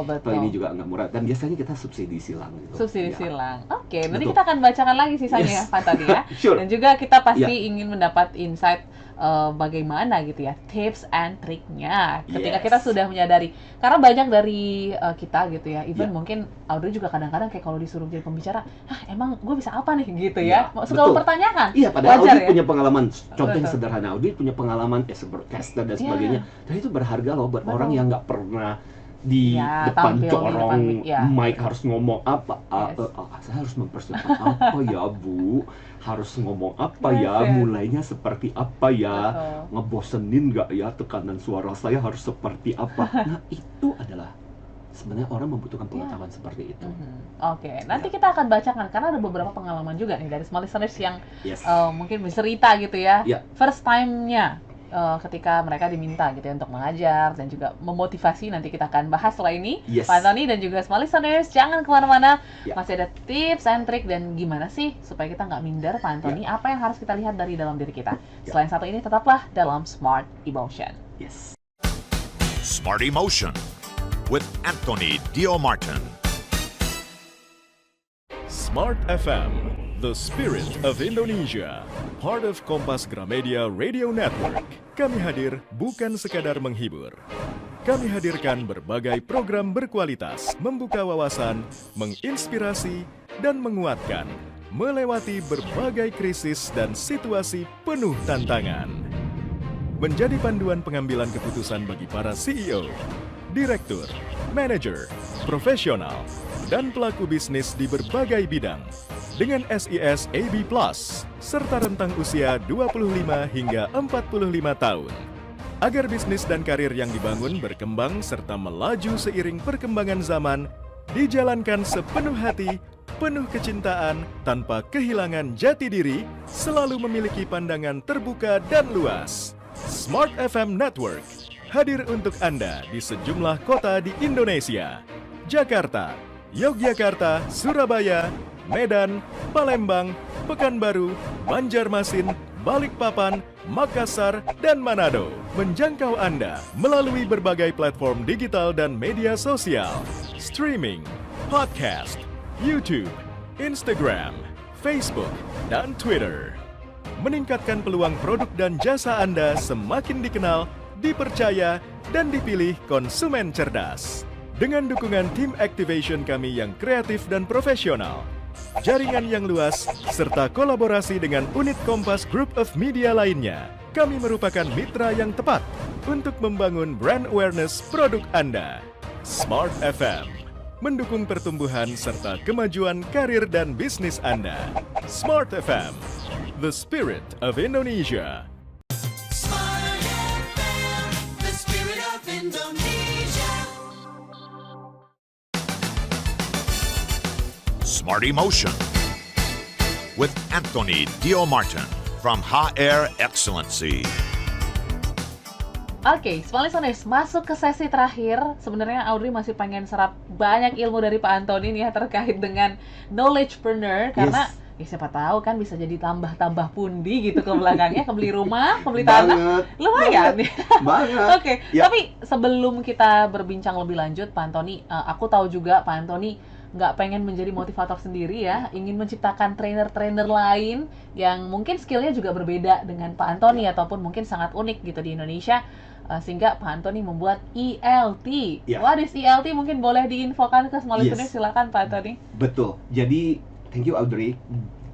Betul. Ini juga nggak murah dan biasanya kita subsidi silang gitu. Subsidi silang. Oke, nanti kita akan bacakan lagi sisanya ya Pak Tadi ya. Dan juga kita pasti ingin mendapat insight bagaimana gitu ya, tips and triknya ketika kita sudah menyadari, karena banyak dari kita gitu ya, even mungkin Audrey juga kadang-kadang kayak kalau disuruh jadi pembicara, emang gue bisa apa nih gitu ya, suka mempertanyakan. Iya, padahal Audrey punya pengalaman, contoh yang sederhana, Audrey punya pengalaman as a broadcaster dan sebagainya, dan itu berharga loh buat orang yang nggak pernah di depan corong mic harus ngomong apa, saya harus mempersiapkan apa ya Bu, harus ngomong apa ya, mulainya seperti apa ya, ngebosenin nggak ya, tekanan suara saya harus seperti apa. Nah itu adalah sebenarnya orang membutuhkan pengetahuan seperti itu. Oke, nanti kita akan bacakan karena ada beberapa pengalaman juga nih dari small listeners yang mungkin bercerita gitu ya, first time-nya ketika mereka diminta gitu ya untuk mengajar dan juga memotivasi. Nanti kita akan bahas setelah ini. Yes. Pak Anthony dan juga small listeners, jangan kemana-mana. Ya. Masih ada tips and trick dan gimana sih supaya kita nggak minder, Pak Anthony. Apa yang harus kita lihat dari dalam diri kita. Ya. Selain satu ini, tetaplah dalam Smart Emotion. Yes. Smart Emotion with Anthony Dio Martin. Smart FM, the spirit of Indonesia, part of Kompas Gramedia Radio Network. Kami hadir bukan sekadar menghibur. Kami hadirkan berbagai program berkualitas, membuka wawasan, menginspirasi, dan menguatkan, melewati berbagai krisis dan situasi penuh tantangan. Menjadi panduan pengambilan keputusan bagi para CEO, direktur, manajer, profesional, dan pelaku bisnis di berbagai bidang dengan SIS AB Plus serta rentang usia 25 hingga 45 tahun. Agar bisnis dan karir yang dibangun berkembang serta melaju seiring perkembangan zaman, dijalankan sepenuh hati, penuh kecintaan, tanpa kehilangan jati diri, selalu memiliki pandangan terbuka dan luas. Smart FM Network hadir untuk Anda di sejumlah kota di Indonesia. Jakarta, Yogyakarta, Surabaya, Medan, Palembang, Pekanbaru, Banjarmasin, Balikpapan, Makassar, dan Manado. Menjangkau Anda melalui berbagai platform digital dan media sosial, streaming, podcast, YouTube, Instagram, Facebook, dan Twitter. Meningkatkan peluang produk dan jasa Anda semakin dikenal, dipercaya, dan dipilih konsumen cerdas. Dengan dukungan tim activation kami yang kreatif dan profesional, jaringan yang luas, serta kolaborasi dengan unit Kompas Group of Media lainnya, kami merupakan mitra yang tepat untuk membangun brand awareness produk Anda. Smart FM mendukung pertumbuhan serta kemajuan karir dan bisnis Anda. Smart FM, the spirit of Indonesia. Smart FM, the spirit of Indonesia. Smart Emotion with Anthony Dio Martin from HR Excellency. Oke, small listeners, masuk ke sesi terakhir. Sebenarnya Audrey masih pengen serap banyak ilmu dari Pak Anthony nih ya terkait dengan knowledgepreneur, karena ya siapa tahu kan bisa jadi tambah-tambah pundi gitu ke belakangnya, kebeli rumah, kebeli tanah. Lumayan ya. Banget. Oke, Ya. tapi sebelum kita berbincang lebih lanjut, Pak Anthony, aku tahu juga Pak Anthony nggak pengen menjadi motivator sendiri ya, ingin menciptakan trainer-trainer lain yang mungkin skillnya juga berbeda dengan Pak Anthony ataupun mungkin sangat unik gitu di Indonesia, sehingga Pak Anthony membuat ELT. Ya. What is ELT? Mungkin boleh diinfokan ke small Yes. listeners, silakan Pak Anthony. Betul. Jadi, thank you Audrey.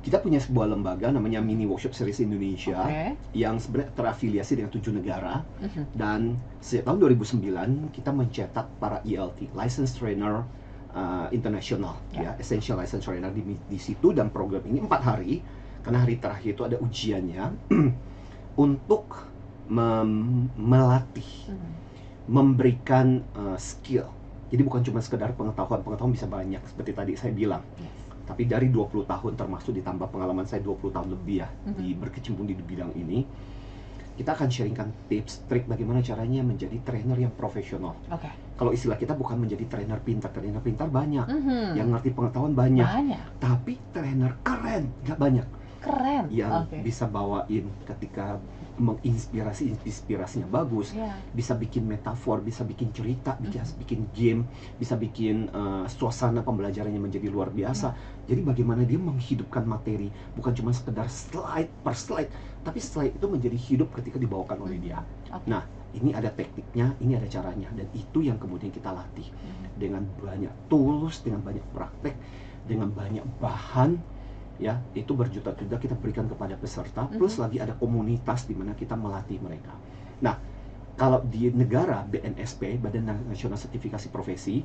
Kita punya sebuah lembaga namanya Mini Workshop Series Indonesia Oke. yang sebenarnya terafiliasi dengan 7 negara. Mhm. Dan sejak tahun 2009 kita mencetak para ELT, Licensed Trainer International, Ya. ya, Essential Licensed Trainer di situ. Dan program ini 4 hari, karena hari terakhir itu ada ujiannya untuk melatih, Mhm. memberikan skill. Jadi bukan cuma sekedar pengetahuan bisa banyak seperti tadi saya bilang. Yes. Tapi dari 20 tahun termasuk ditambah pengalaman saya 20 tahun lebih ya di Mhm. berkecimpung di bidang ini, kita akan sharingkan tips, trik bagaimana caranya menjadi trainer yang profesional. Oke. Kalau istilah kita bukan menjadi trainer pintar banyak, Mhm. yang ngerti pengetahuan banyak, Banyak. tapi trainer keren nggak banyak, Keren. yang Oke. bisa bawain ketika inspirasinya bagus, Ya. bisa bikin metafor, bisa bikin cerita, bisa bikin game, bisa bikin suasana pembelajarannya menjadi luar biasa. Jadi bagaimana dia menghidupkan materi, bukan cuma sekedar slide per slide, tapi slide itu menjadi hidup ketika dibawakan oleh dia. Oke. Nah, ini ada tekniknya, ini ada caranya, dan itu yang kemudian kita latih dengan banyak tools, dengan banyak praktek, dengan banyak bahan. Ya, itu berjuta-juta kita berikan kepada peserta, plus lagi ada komunitas di mana kita melatih mereka. Nah, kalau di negara BNSP, Badan Nasional Sertifikasi Profesi,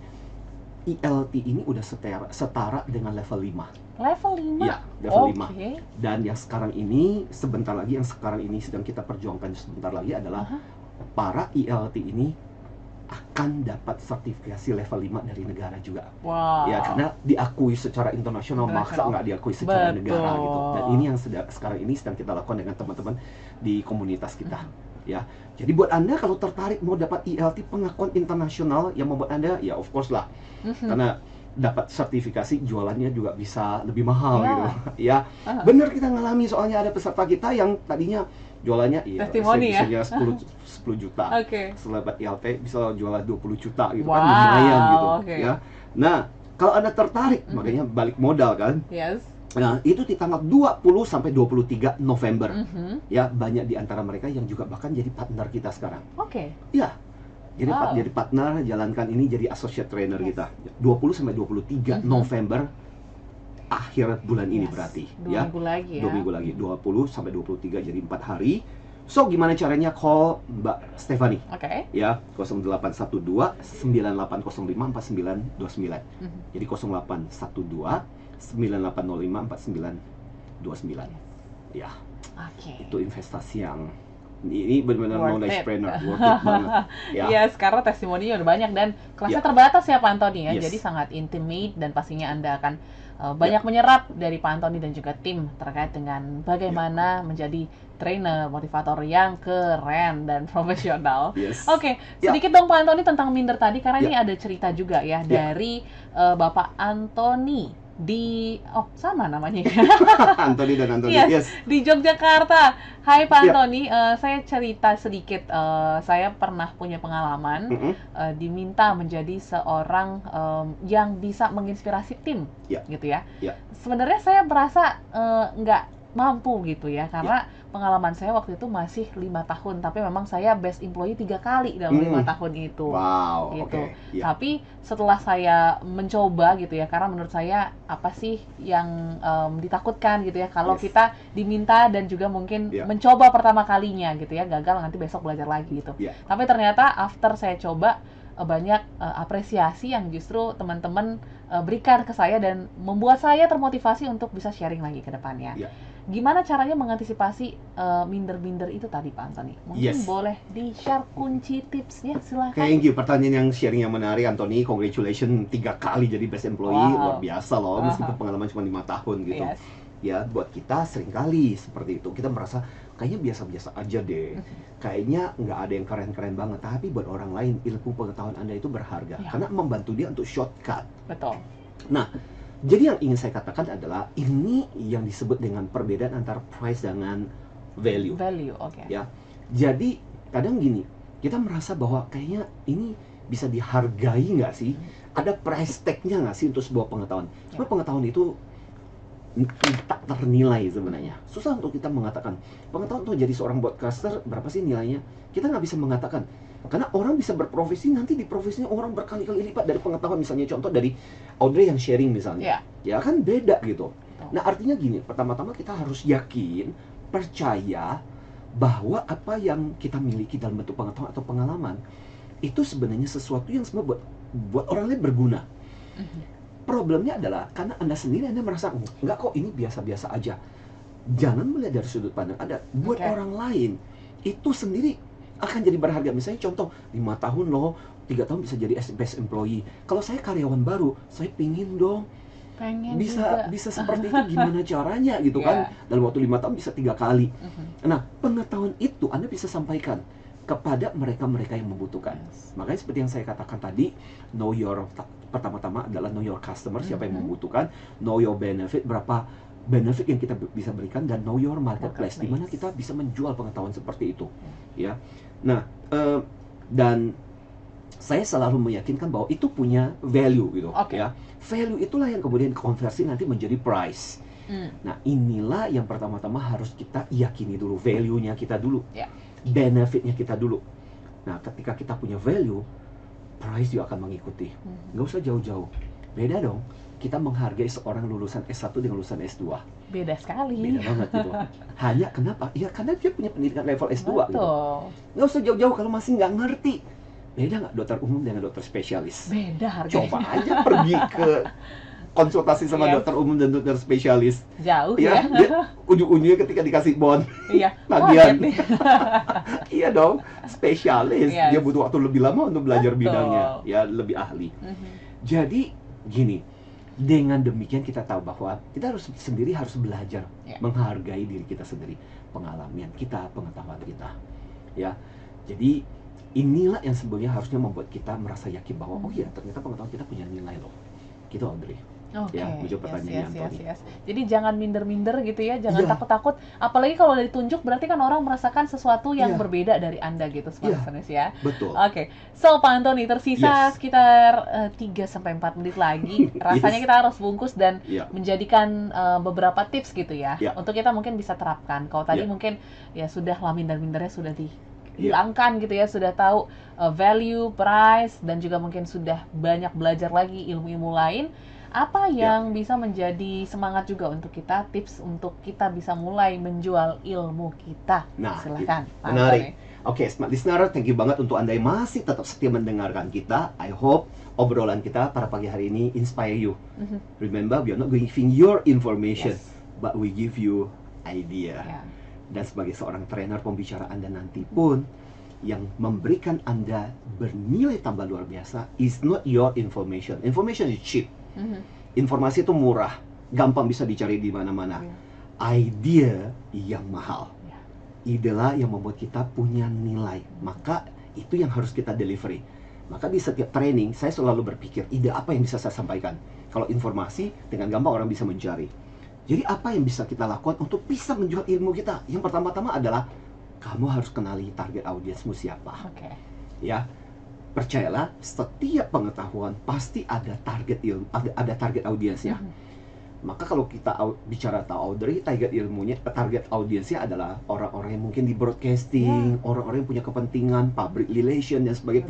ELT ini udah setara dengan level 5. Level 5? Ya, level 5. Oke. Dan yang sekarang ini, sebentar lagi, yang sekarang ini sedang kita perjuangkan sebentar lagi adalah para ELT ini akan dapat sertifikasi level 5 dari negara juga. Wow. Ya, karena diakui secara internasional, maka nggak diakui secara Betul. negara gitu. Dan ini yang sekarang ini sedang kita lakukan dengan teman-teman di komunitas kita. ya. Jadi buat Anda kalau tertarik mau dapat ILT pengakuan internasional yang membuat Anda, ya of course lah, karena dapat sertifikasi jualannya juga bisa lebih mahal Ya. gitu ya. Bener kita ngalami, soalnya ada peserta kita yang tadinya jualannya Testimoni ya? bisanya 10 juta. Oke. Setelah dapat ILT bisa jualan 20 juta gitu kan, Wow, lumayan gitu oke. ya. Nah, kalau Anda tertarik, makanya balik modal kan. Yes. Nah, itu di tanggal 20 sampai 23 November. Mhm. Ya, banyak di antara mereka yang juga bahkan jadi partner kita sekarang. Oke. Ya. Jadi Wow. jadi partner, jalankan ini jadi associate trainer Yes. kita. 20 sampai 23 November akhir bulan ini Yes. berarti 2 ya. minggu lagi ya. 2 minggu lagi, 20 sampai 23 jadi 4 hari. So, gimana caranya? Call Mbak Stephanie Oke. ya, 0812 9805 4929. Jadi 0812 9805 4929. Ya, Oke. itu investasi yang ini benar-benar Worth knowledge it. trainer, worth it banget. Ya. Iya, sekarang testimoninya udah banyak dan kelasnya Ya. terbatas ya Pak Antoni ya. Yes. Jadi sangat intimate dan pastinya Anda akan banyak menyerap dari Pak Antoni dan juga tim terkait dengan bagaimana menjadi trainer, motivator yang keren dan profesional. Yes. Oke, Ya. sedikit dong Pak Antoni tentang minder tadi karena Ya. ini ada cerita juga ya dari Bapak Antoni di sama namanya ya. Anthony dan Anthony. Yes, Yes. di Yogyakarta. Hai Pak Ya. Antoni, saya cerita sedikit. Saya pernah punya pengalaman Mm-mm. diminta menjadi seorang yang bisa menginspirasi tim, Ya. gitu ya. Ya. Sebenarnya saya merasa nggak mampu gitu ya, karena pengalaman saya waktu itu masih 5 tahun, tapi memang saya best employee 3 kali dalam 5 tahun itu. Wow, Gitu. oke. Ya. Tapi setelah saya mencoba gitu ya, karena menurut saya apa sih yang ditakutkan gitu ya, kalau Yes. kita diminta dan juga mungkin Ya. mencoba pertama kalinya gitu ya, gagal nanti besok belajar lagi gitu. Ya. Tapi ternyata after saya coba banyak apresiasi yang justru teman-teman berikan ke saya dan membuat saya termotivasi untuk bisa sharing lagi ke depannya. Ya. Gimana caranya mengantisipasi minder-minder itu tadi Pak Antoni? Mungkin Yes. boleh di-share kunci tipsnya, silakan. Thank you, pertanyaan yang sharing yang menarik, Anthony. Congratulations 3 kali jadi best employee, Wow. luar biasa loh, meskipun pengalaman cuma 5 tahun gitu. Yes. Ya, buat kita seringkali seperti itu. Kita merasa kayaknya biasa-biasa aja deh. Kayaknya nggak ada yang keren-keren banget. Tapi buat orang lain, ilmu pengetahuan Anda itu berharga. Ya. Karena membantu dia untuk shortcut. Betul. Nah, jadi yang ingin saya katakan adalah ini yang disebut dengan perbedaan antara price dengan value. Value, oke. Ya. Jadi kadang gini, kita merasa bahwa kayaknya ini bisa dihargai nggak sih? Ada price tag-nya nggak sih untuk sebuah pengetahuan? Sebenarnya pengetahuan itu tak ternilai sebenarnya. Susah untuk kita mengatakan pengetahuan untuk jadi seorang broadcaster berapa sih nilainya? Kita nggak bisa mengatakan. Karena orang bisa berprofesi, nanti di profesinya orang berkali-kali lipat dari pengetahuan. Misalnya contoh dari Audrey yang sharing misalnya. Ya kan beda gitu. Nah, artinya gini, pertama-tama kita harus yakin, percaya bahwa apa yang kita miliki dalam bentuk pengetahuan atau pengalaman itu sebenarnya sesuatu yang semua buat orang lain berguna. Problemnya adalah karena Anda sendiri Anda merasa enggak kok, ini biasa-biasa aja. Jangan melihat dari sudut pandang Anda. Buat orang lain itu sendiri akan jadi berharga. Misalnya contoh 5 tahun loh, 3 tahun bisa jadi best employee. Kalau saya karyawan baru, saya pingin dong Pengen bisa juga. seperti itu, gimana caranya gitu kan. Dalam waktu 5 tahun bisa 3 kali. Nah, pengetahuan itu Anda bisa sampaikan kepada mereka-mereka yang membutuhkan. Makanya seperti yang saya katakan tadi, know your, pertama-tama adalah know your customer, siapa yang membutuhkan, know your benefit, berapa benefit yang kita bisa berikan, dan know your marketplace, di mana kita bisa menjual pengetahuan seperti itu. Ya. Nah, dan saya selalu meyakinkan bahwa itu punya value gitu, ya. Value itulah yang kemudian konversi nanti menjadi price. Nah, inilah yang pertama-tama harus kita yakini dulu, value-nya kita dulu, benefit-nya kita dulu. Nah, ketika kita punya value, price juga akan mengikuti. Nggak usah jauh-jauh. Beda dong, kita menghargai seorang lulusan S1 dengan lulusan S2. Beda sekali. Beda banget gitu. Hanya kenapa? Ya karena dia punya pendidikan level S2 gitu. Betul. Nggak usah jauh-jauh kalau masih nggak ngerti. Beda nggak dokter umum dengan dokter spesialis? Beda harganya. Coba aja pergi ke konsultasi sama dokter umum dan dokter spesialis. Jauh Ya, ya. dia ujung-ujungnya ketika dikasih bon, Iya. tagihan. Kaget nih. Iya dong, spesialis. Yes. Dia butuh waktu lebih lama untuk belajar Betul. bidangnya, ya lebih ahli. Jadi gini, dengan demikian kita tahu bahwa kita harus belajar menghargai diri kita sendiri, pengalaman kita, pengetahuan kita. Ya, jadi inilah yang sebenarnya harusnya membuat kita merasa yakin bahwa oh ya ternyata pengetahuan kita punya nilai loh. Gitu Audrey. Oke, Ya, menjawab pertanyaannya Anthony. Jadi jangan minder-minder gitu ya, jangan Iya. takut-takut. Apalagi kalau udah ditunjuk, berarti kan orang merasakan sesuatu yang Iya. berbeda dari Anda gitu, Smart Iya. Listeners ya. Betul. Oke, so Pak Anthony, tersisa Yes. sekitar 3-4 menit lagi. Rasanya Yes. kita harus bungkus dan Iya. menjadikan beberapa tips gitu ya, Iya. untuk kita mungkin bisa terapkan. Kalau tadi Iya. mungkin ya sudah lah minder-mindernya sudah dihilangkan gitu ya, sudah tahu value, price, dan juga mungkin sudah banyak belajar lagi ilmu-ilmu lain. Apa yang bisa menjadi semangat juga untuk kita, tips untuk kita bisa mulai menjual ilmu kita? Nah, Silakan, Pak menarik. Anthony. Oke, Smart Listener, thank you banget untuk Anda yang masih tetap setia mendengarkan kita. I hope obrolan kita pada pagi hari ini inspire you. Remember, we are not giving your information, Yes. but we give you idea. Ya. Dan sebagai seorang trainer pembicara Anda nanti pun, yang memberikan Anda bernilai tambah luar biasa is not your information. Information is cheap. Informasi itu murah, gampang bisa dicari di mana-mana. Idea yang mahal. Idelah yang membuat kita punya nilai. Maka itu yang harus kita delivery. Maka di setiap training saya selalu berpikir ide apa yang bisa saya sampaikan. Kalau informasi dengan gampang orang bisa mencari. Jadi apa yang bisa kita lakukan untuk bisa menjual ilmu kita? Yang pertama-tama adalah kamu harus kenali target audiensmu siapa. Oke. Ya, percayalah setiap pengetahuan pasti ada target ilmu, ada target audiensnya. Maka kalau kita bicara tahu Audrey, target audiensnya adalah orang-orang yang mungkin di broadcasting, orang-orang yang punya kepentingan, public relation dan sebagainya,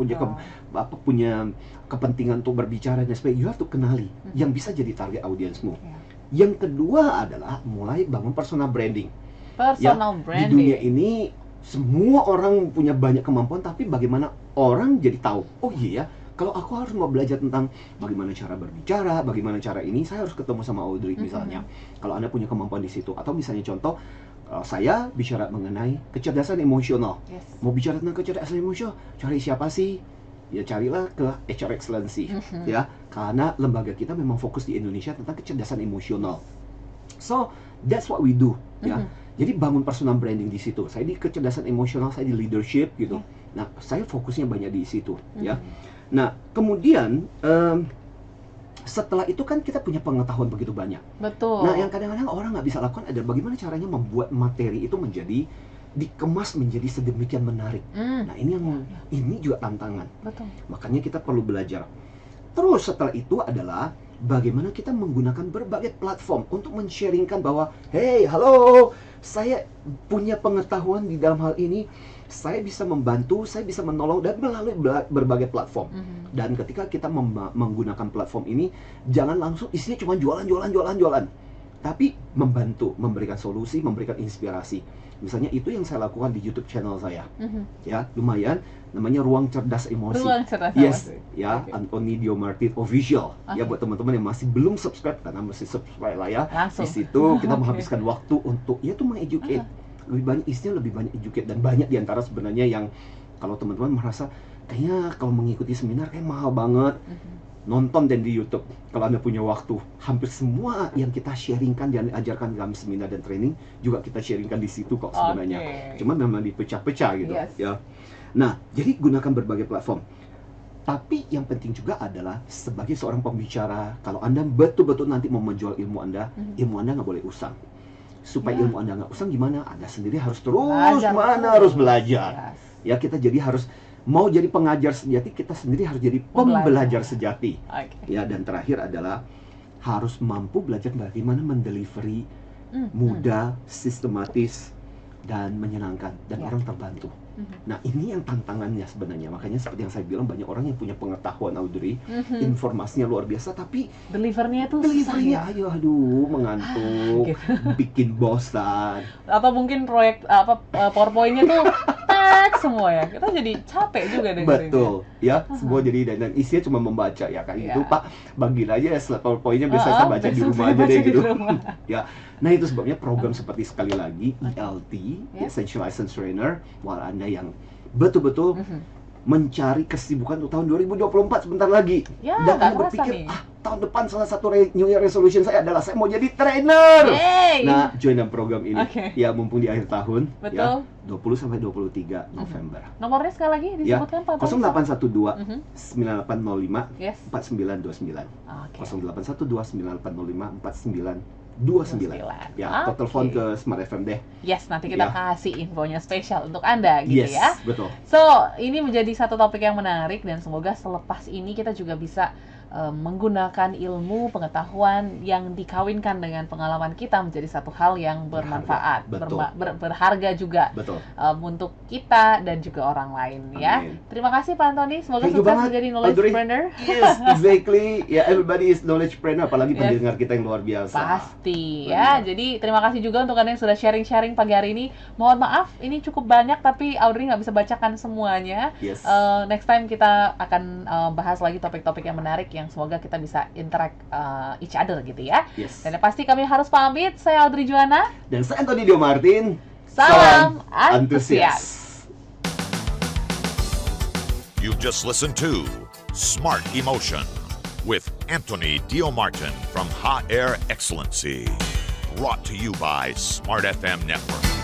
punya kepentingan untuk berbicara dan sebagainya. You have to kenali yang bisa jadi target audiensmu. Yang kedua adalah mulai bangun personal branding. Personal Di branding. dunia ini semua orang punya banyak kemampuan, tapi bagaimana orang jadi tahu, oh iya ya, kalau aku harus mau belajar tentang bagaimana cara berbicara, bagaimana cara ini, saya harus ketemu sama Audrey misalnya. Kalau Anda punya kemampuan di situ, atau misalnya contoh, saya bicara mengenai kecerdasan emosional. Yes. Mau bicara tentang kecerdasan emosional, cari siapa sih? Ya carilah ke HR Excellency, ya, karena lembaga kita memang fokus di Indonesia tentang kecerdasan emosional. So that's what we do, ya. Jadi bangun personal branding di situ. Saya di kecerdasan emosional, saya di leadership gitu. Nah, saya fokusnya banyak di situ, ya. Nah, kemudian setelah itu kan kita punya pengetahuan begitu banyak. Betul. Nah, yang kadang-kadang orang nggak bisa lakukan adalah bagaimana caranya membuat materi itu menjadi dikemas menjadi sedemikian menarik. Nah, ini juga tantangan. Betul. Makanya kita perlu belajar. Terus setelah itu adalah bagaimana kita menggunakan berbagai platform untuk men-sharingkan bahwa, hey, halo, saya punya pengetahuan di dalam hal ini, saya bisa membantu, saya bisa menolong, dan melalui berbagai platform. Dan ketika kita menggunakan platform ini, jangan langsung isinya cuma jualan, tapi membantu, memberikan solusi, memberikan inspirasi. Misalnya itu yang saya lakukan di YouTube channel saya, ya, lumayan, namanya Ruang Cerdas Emosi. Ruang Cerdas Yes, Emosi. ya, Oke. Anthony Dio Martin Official. Ya, buat teman-teman yang masih belum subscribe, karena mesti subscribe lah ya. Langsung. Di situ kita Oke. menghabiskan waktu untuk ya tuh mengeducate. Lebih banyak isinya, lebih banyak educate, dan banyak diantara sebenarnya yang kalau teman-teman merasa kayaknya kalau mengikuti seminar kayak mahal banget, nonton dan di YouTube. Kalau Anda punya waktu, hampir semua yang kita sharingkan dan ajarkan dalam seminar dan training juga kita sharingkan di situ kok sebenarnya. Oke. Cuman memang dipecah-pecah gitu, Yes. ya. Nah, jadi gunakan berbagai platform. Tapi yang penting juga adalah sebagai seorang pembicara, kalau Anda betul-betul nanti mau menjual ilmu Anda nggak boleh usang. Supaya ilmu Anda nggak usang gimana? Anda sendiri harus terus harus belajar. Yes. Ya, kita jadi harus mau jadi pengajar sejati, kita sendiri harus jadi pembelajar sejati. Oke. Ya, dan terakhir adalah harus mampu belajar bagaimana mendelivery mudah, sistematis, dan menyenangkan, dan orang terbantu. Nah, ini yang tantangannya sebenarnya. Makanya seperti yang saya bilang, banyak orang yang punya pengetahuan Audrey, informasinya luar biasa, tapi Delivernya tuh susah delivery-nya ya. aduh mengantuk, bikin bosan. Atau mungkin proyek PowerPoint-nya tuh teks semua ya. Kita jadi capek juga dengerinnya. Betul, ya, semua jadi dan isinya cuma membaca ya kan. Itu Pak, bagiin aja slide PowerPoint-nya, biasanya saya baca di rumah aja deh gitu. Ya. Nah, itu sebabnya program seperti sekali lagi ELT, Essential License Trainer, buat Anda yang betul-betul mencari kesibukan untuk tahun 2024 sebentar lagi. Ya, Dan nggak Anda kerasa berpikir, nih. tahun depan salah satu New Year resolution saya adalah saya mau jadi trainer. Yeay! Nah, join dalam program ini. Oke. Ya, mumpung di akhir tahun. Betul. Ya, 20 sampai 23 November. Nomornya sekali lagi Ya, disebutkan Pak Tony. 0812 Mhm. 9805 Yes. 4929. Oke. 0812 9805 4929. Ya, atau Oke. telepon ke Smart FM deh. Yes, nanti kita Ya. kasih infonya spesial untuk Anda gitu Yes, ya. betul. So, ini menjadi satu topik yang menarik dan semoga selepas ini kita juga bisa menggunakan ilmu pengetahuan yang dikawinkan dengan pengalaman kita menjadi satu hal yang bermanfaat, Betul. berharga juga Betul. untuk kita dan juga orang lain ya. Amin. Terima kasih Pak Antoni, semoga Thank you sukses banget, menjadi Audrey. knowledge-preneur. Yes, exactly. Ya, everybody is knowledge planner, apalagi Yes. pendengar kita yang luar biasa. Pasti ya. Jadi terima kasih juga untuk Anda yang sudah sharing-sharing pagi hari ini. Mohon maaf, ini cukup banyak tapi Audrey nggak bisa bacakan semuanya. Yes. Next time kita akan bahas lagi topik-topik yang menarik yang semoga kita bisa interact each other gitu ya. Yes. Dan yang pasti kami harus pamit. Saya Audrey Juwana. Dan saya Anthony Dio Martin. Salam antusias. You've just listened to Smart Emotion with Anthony Diomartin from Ha Air Excellency. Brought to you by Smart FM Network.